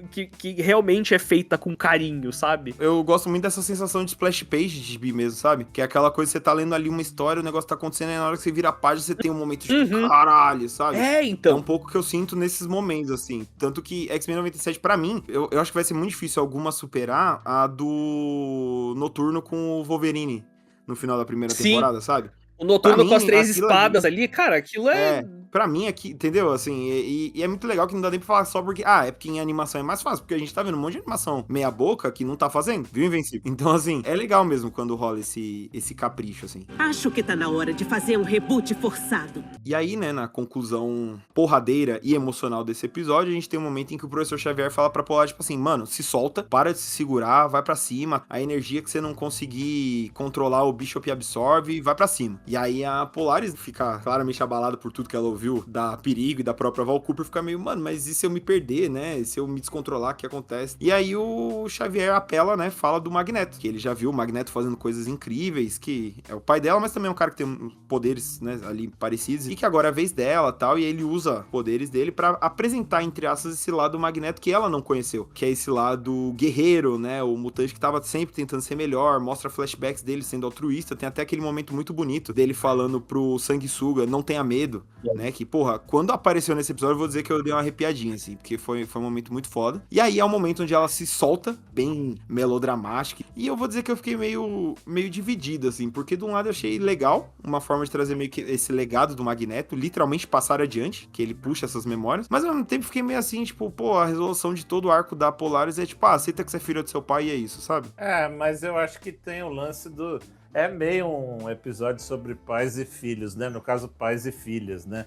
que realmente é feita com carinho, sabe?
Eu gosto muito dessa sensação de splash page de gibi mesmo, sabe? Que é aquela coisa que você tá lendo ali uma história, o negócio tá acontecendo, e na hora que você vira a página, você tem um momento de caralho, sabe?
Então.
É um pouco que eu sinto nesses momentos, assim. Tanto que X-Men 97, pra mim, eu acho que vai ser muito difícil alguma superar a do Noturno com o Wolverine no final da primeira temporada, sabe?
O Noturno com as 3 espadas ali, cara, aquilo é...
Pra mim aqui, entendeu? Assim, e é muito legal que não dá nem pra falar só porque... é porque em animação é mais fácil, porque a gente tá vendo um monte de animação meia boca que não tá fazendo, viu, Invencível? Então, assim, é legal mesmo quando rola esse capricho, assim.
Acho que tá na hora de fazer um reboot forçado.
E aí, né, na conclusão porradeira e emocional desse episódio, a gente tem um momento em que o Professor Xavier fala pra Polaris, tipo assim, mano, se solta, para de se segurar, vai pra cima, a energia que você não conseguir controlar, o Bishop absorve, vai pra cima. E aí a Polaris fica claramente abalada por tudo que ela ouviu da Perigo e da própria Val Cooper, fica meio, mano, mas e se eu me perder, né? E se eu me descontrolar, o que acontece? E aí o Xavier apela, né? Fala do Magneto, que ele já viu o Magneto fazendo coisas incríveis, que é o pai dela, mas também é um cara que tem poderes, né, ali parecidos, e que agora é a vez dela, tal, e ele usa poderes dele pra apresentar, entre aspas, esse lado do Magneto que ela não conheceu, que é esse lado guerreiro, né? O mutante que tava sempre tentando ser melhor, mostra flashbacks dele sendo altruísta, tem até aquele momento muito bonito dele falando pro Sanguessuga, não tenha medo, né? Que, porra, quando apareceu nesse episódio, eu vou dizer que eu dei uma arrepiadinha, assim, porque foi um momento muito foda. E aí é o momento onde ela se solta, bem melodramática, e eu vou dizer que eu fiquei meio dividido, assim, porque de um lado eu achei legal, uma forma de trazer meio que esse legado do Magneto, literalmente passar adiante, que ele puxa essas memórias, mas ao mesmo tempo fiquei meio assim, tipo, pô, a resolução de todo o arco da Polaris é tipo, aceita que você é filho do seu pai e é isso, sabe?
Mas eu acho que tem o lance do... É meio um episódio sobre pais e filhos, né? No caso, pais e filhas, né?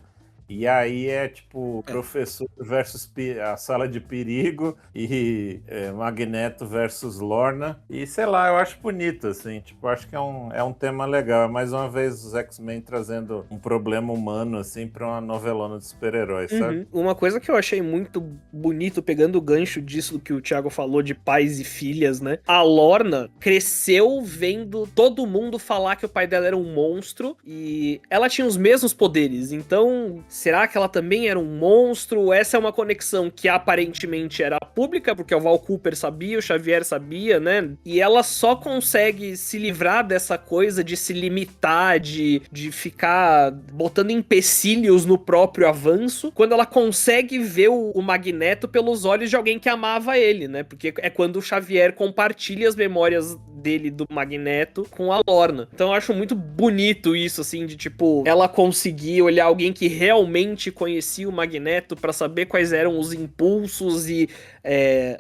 E aí é tipo professor versus a sala de perigo e Magneto versus Lorna. E sei lá, eu acho bonito, assim. Tipo, acho que é um tema legal. É mais uma vez os X-Men trazendo um problema humano, assim, pra uma novelona de super-heróis, sabe?
Uma coisa que eu achei muito bonito, pegando o gancho disso que o Thiago falou de pais e filhas, né? A Lorna cresceu vendo todo mundo falar que o pai dela era um monstro e ela tinha os mesmos poderes. Então, será que ela também era um monstro? Essa é uma conexão que aparentemente era pública, porque o Val Cooper sabia, o Xavier sabia, né? E ela só consegue se livrar dessa coisa de se limitar, de ficar botando empecilhos no próprio avanço, quando ela consegue ver o Magneto pelos olhos de alguém que amava ele, né? Porque é quando o Xavier compartilha as memórias dele do Magneto com a Lorna. Então eu acho muito bonito isso, assim, de tipo, ela conseguir olhar alguém que realmente conhecia o Magneto pra saber quais eram os impulsos e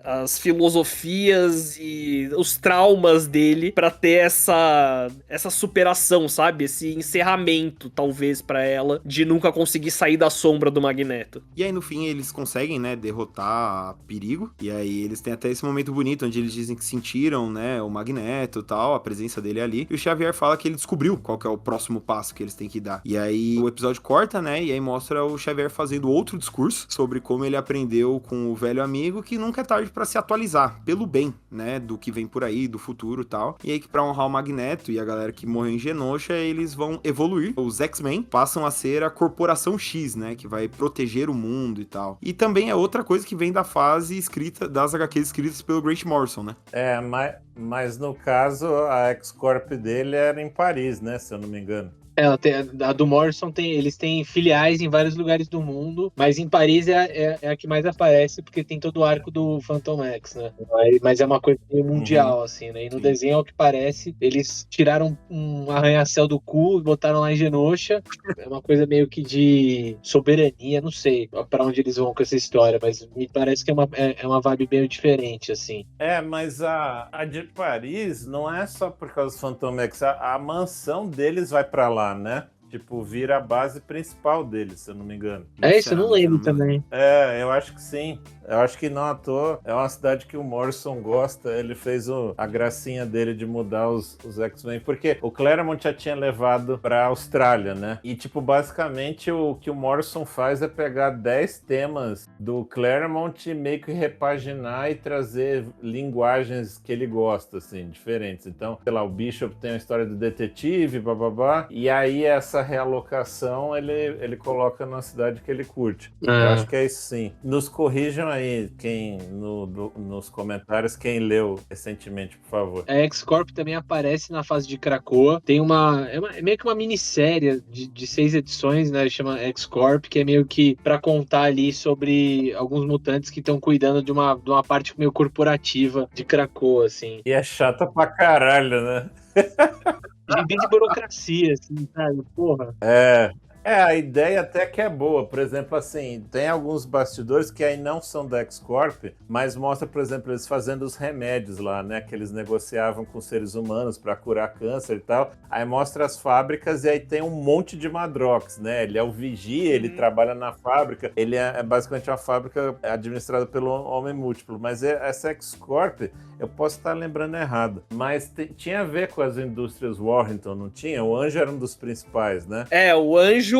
as filosofias e os traumas dele pra ter essa superação, sabe? Esse encerramento, talvez, pra ela, de nunca conseguir sair da sombra do Magneto.
E aí, no fim, eles conseguem, né, derrotar a Perigo. E aí, eles têm até esse momento bonito, onde eles dizem que sentiram, né, o Magneto e tal, a presença dele ali. E o Xavier fala que ele descobriu qual que é o próximo passo que eles têm que dar. E aí, o episódio corta, né, e aí mostra o Xavier fazendo outro discurso sobre como ele aprendeu com o velho amigo que nunca é tarde pra se atualizar, pelo bem, né, do que vem por aí, do futuro e tal. E aí, que pra honrar o Magneto e a galera que morreu em Genosha, eles vão evoluir. Os X-Men passam a ser a Corporação X, né, que vai proteger o mundo e tal. E também é outra coisa que vem da fase escrita, das HQs escritas pelo Grant Morrison, né?
Mas no caso, a X-Corp dele era em Paris, né, se eu não me engano.
A do Morrison eles têm filiais em vários lugares do mundo, mas em Paris é a que mais aparece, porque tem todo o arco do Phantom X, né? Mas é uma coisa meio mundial, assim, né? E no desenho, ao que parece, eles tiraram um arranha-céu do cu e botaram lá em Genosha. É uma coisa meio que de soberania, não sei pra onde eles vão com essa história, mas me parece que é uma vibe meio diferente, assim.
Mas a de Paris não é só por causa do Phantom X, a mansão deles vai pra lá, né? Tipo, vira a base principal deles, se eu não me engano.
Isso eu não lembro também.
Eu acho que sim. Eu acho que não à toa, é uma cidade que o Morrison gosta, ele fez a gracinha dele de mudar os X-Men, porque o Claremont já tinha levado pra Austrália, né? E, tipo, basicamente o que o Morrison faz é pegar 10 temas do Claremont e meio que repaginar e trazer linguagens que ele gosta, assim, diferentes. Então, sei lá, o Bishop tem a história do detetive, bababá, e aí essa realocação ele coloca na cidade que ele curte. Eu acho que é isso sim. Nos corrijam aí, nos comentários, quem leu recentemente, por favor.
A X-Corp também aparece na fase de Krakoa. Tem é meio que uma minissérie de 6 edições, né? Chama X-Corp, que é meio que pra contar ali sobre alguns mutantes que estão cuidando de uma parte meio corporativa de Krakoa, assim.
E é chata pra caralho, né?
Bem de burocracia, assim, sabe? Porra.
A ideia até que é boa. Por exemplo, assim, tem alguns bastidores que aí não são da X-Corp, mas mostra, por exemplo, eles fazendo os remédios lá, né? Que eles negociavam com seres humanos para curar câncer e tal. Aí mostra as fábricas e aí tem um monte de Madrox, né? Ele é o vigia, ele trabalha na fábrica. Ele é basicamente uma fábrica administrada pelo Homem Múltiplo. Mas essa X-Corp, eu posso estar lembrando errado, mas tinha a ver com as indústrias Warrington, não tinha? O Anjo era um dos principais, né?
O Anjo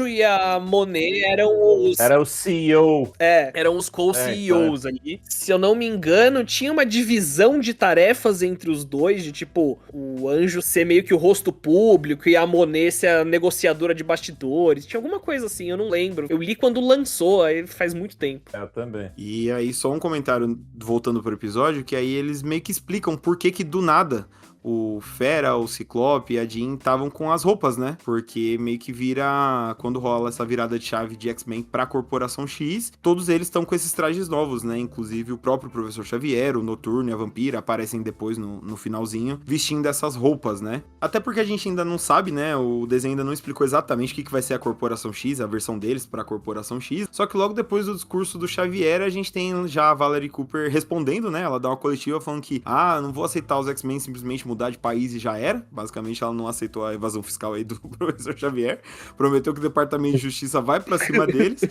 e a Monet eram os...
Era o CEO.
Eram os co-CEOs ali. Se eu não me engano, tinha uma divisão de tarefas entre os dois, de tipo, o Anjo ser meio que o rosto público e a Monet ser a negociadora de bastidores. Tinha alguma coisa assim, eu não lembro. Eu li quando lançou, aí faz muito tempo.
Eu também.
E aí, só um comentário, voltando pro episódio, que aí eles meio que explicam por que do nada o Fera, o Ciclope e a Jean estavam com as roupas, né? Porque meio que vira... Quando rola essa virada de chave de X-Men pra Corporação X, todos eles estão com esses trajes novos, né? Inclusive o próprio Professor Xavier, o Noturno e a Vampira aparecem depois no finalzinho, vestindo essas roupas, né? Até porque a gente ainda não sabe, né? O desenho ainda não explicou exatamente o que vai ser a Corporação X, a versão deles pra Corporação X. Só que logo depois do discurso do Xavier, a gente tem já a Valerie Cooper respondendo, né? Ela dá uma coletiva falando que, não vou aceitar os X-Men simplesmente mudar de país e já era. Basicamente, ela não aceitou a evasão fiscal aí do Professor Xavier. Prometeu que o Departamento de Justiça vai pra cima deles.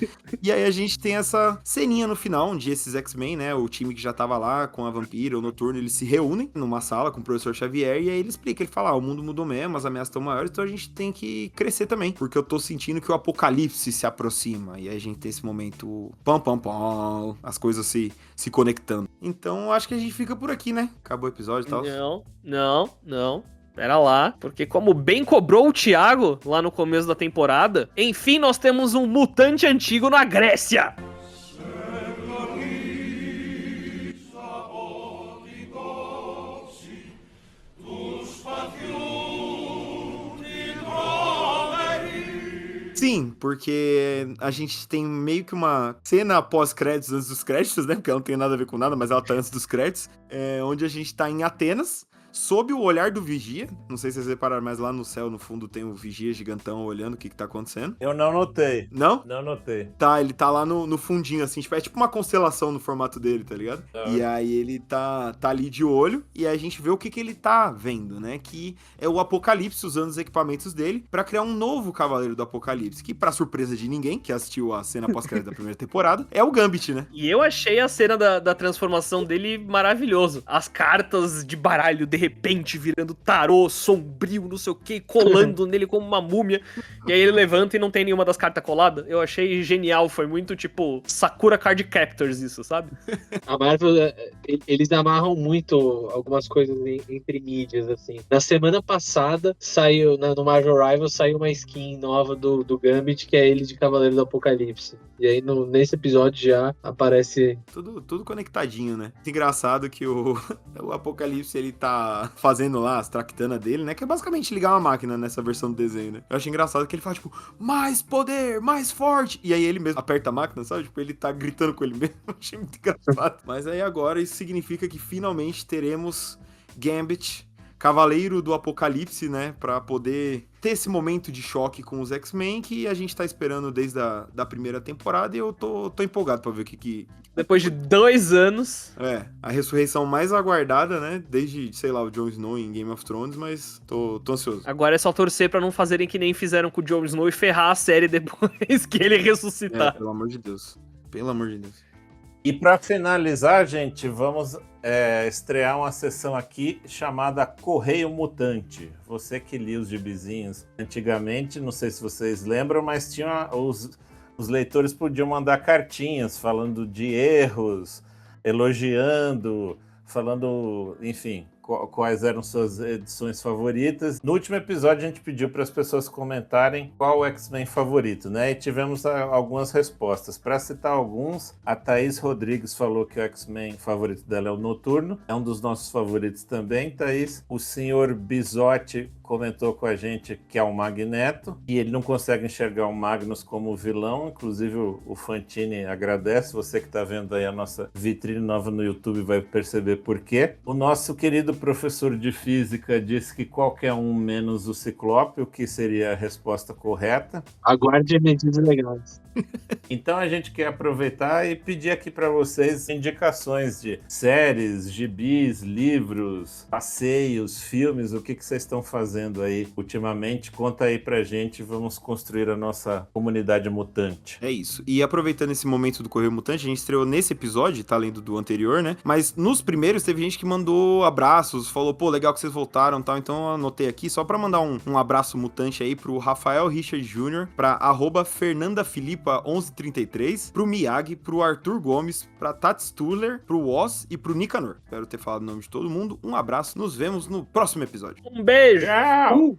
E aí a gente tem essa ceninha no final, onde esses X-Men, né, o time que já tava lá com a Vampira, o Noturno, eles se reúnem numa sala com o Professor Xavier e aí ele explica, ele fala, o mundo mudou mesmo, as ameaças estão maiores, então a gente tem que crescer também, porque eu tô sentindo que o apocalipse se aproxima. E aí a gente tem esse momento, as coisas se conectando. Então, acho que a gente fica por aqui, né? Acabou o episódio e tal.
Não. Pera lá, porque como bem cobrou o Thiago lá no começo da temporada, enfim, nós temos um mutante antigo na Grécia.
Sim, porque a gente tem meio que uma cena pós-créditos antes dos créditos, né? Porque ela não tem nada a ver com nada, mas ela tá antes dos créditos. Onde a gente tá em Atenas, sob o olhar do Vigia. Não sei se vocês repararam, mas lá no céu, no fundo, tem o Vigia gigantão olhando o que tá acontecendo.
Eu não notei.
Não?
Não notei.
Tá, ele tá lá no fundinho, assim, é tipo uma constelação no formato dele, tá ligado? E aí ele tá ali de olho, e aí a gente vê o que ele tá vendo, né? Que é o Apocalipse usando os equipamentos dele pra criar um novo Cavaleiro do Apocalipse, que pra surpresa de ninguém, que assistiu a cena pós-crédito da primeira temporada, é o Gambit, né?
E eu achei a cena da transformação dele maravilhoso. As cartas de baralho, de repente, virando tarô, sombrio, não sei o que, colando nele como uma múmia. E aí ele levanta e não tem nenhuma das cartas coladas. Eu achei genial, foi muito tipo Sakura Card Captors isso, sabe?
A Marvel, eles amarram muito algumas coisas entre mídias, assim. Na semana passada, saiu, no Marvel Rivals, saiu uma skin nova do Gambit, que é ele de Cavaleiro do Apocalipse. E aí, nesse episódio já aparece...
Tudo conectadinho, né? Engraçado que o Apocalipse, ele tá fazendo lá as tractanas dele, né? Que é basicamente ligar uma máquina nessa versão do desenho, né? Eu achei engraçado que ele fala, tipo, mais poder, mais forte. E aí ele mesmo aperta a máquina, sabe? Tipo, ele tá gritando com ele mesmo. Eu achei muito engraçado. Mas aí agora isso significa que finalmente teremos Gambit, Cavaleiro do Apocalipse, né? Pra poder ter esse momento de choque com os X-Men que a gente tá esperando desde a primeira temporada e eu tô empolgado pra ver o que...
Depois de 2 anos...
a ressurreição mais aguardada, né? Desde, sei lá, o Jon Snow em Game of Thrones, mas tô ansioso.
Agora é só torcer pra não fazerem que nem fizeram com o Jon Snow e ferrar a série depois que ele ressuscitar.
Pelo amor de Deus. Pelo amor de Deus.
E para finalizar, gente, vamos estrear uma sessão aqui chamada Correio Mutante. Você que lia os gibizinhos antigamente, não sei se vocês lembram, mas tinha os leitores podiam mandar cartinhas falando de erros, elogiando, falando, enfim, quais eram suas edições favoritas. No último episódio a gente pediu para as pessoas comentarem qual o X-Men favorito, né? E tivemos algumas respostas. Para citar alguns, a Thaís Rodrigues falou que o X-Men favorito dela é o Noturno, é um dos nossos favoritos também, Thaís. O senhor Bisotti comentou com a gente que é o Magneto, e ele não consegue enxergar o Magnus como vilão, inclusive o Fantini agradece, você que está vendo aí a nossa vitrine nova no YouTube vai perceber por quê. O nosso querido professor de física disse que qualquer um menos o Ciclope, o que seria a resposta correta.
Aguarde medidas legais.
Então a gente quer aproveitar e pedir aqui para vocês indicações de séries, gibis, livros, passeios, filmes, o que vocês estão fazendo aí ultimamente. Conta aí pra gente, vamos construir a nossa comunidade mutante.
É isso. E aproveitando esse momento do Correio Mutante, a gente estreou nesse episódio, tá além do anterior, né? Mas nos primeiros teve gente que mandou abraços, falou, pô, legal que vocês voltaram e tal. Então eu anotei aqui só pra mandar um abraço mutante aí pro Rafael Richard Jr., pra @FernandaFilipa1133, pro Miyagi, pro Arthur Gomes, pra Tati Stuller, pro Woz e pro Nicanor. Espero ter falado o nome de todo mundo. Um abraço, nos vemos no próximo episódio.
Um beijo!
Tchau!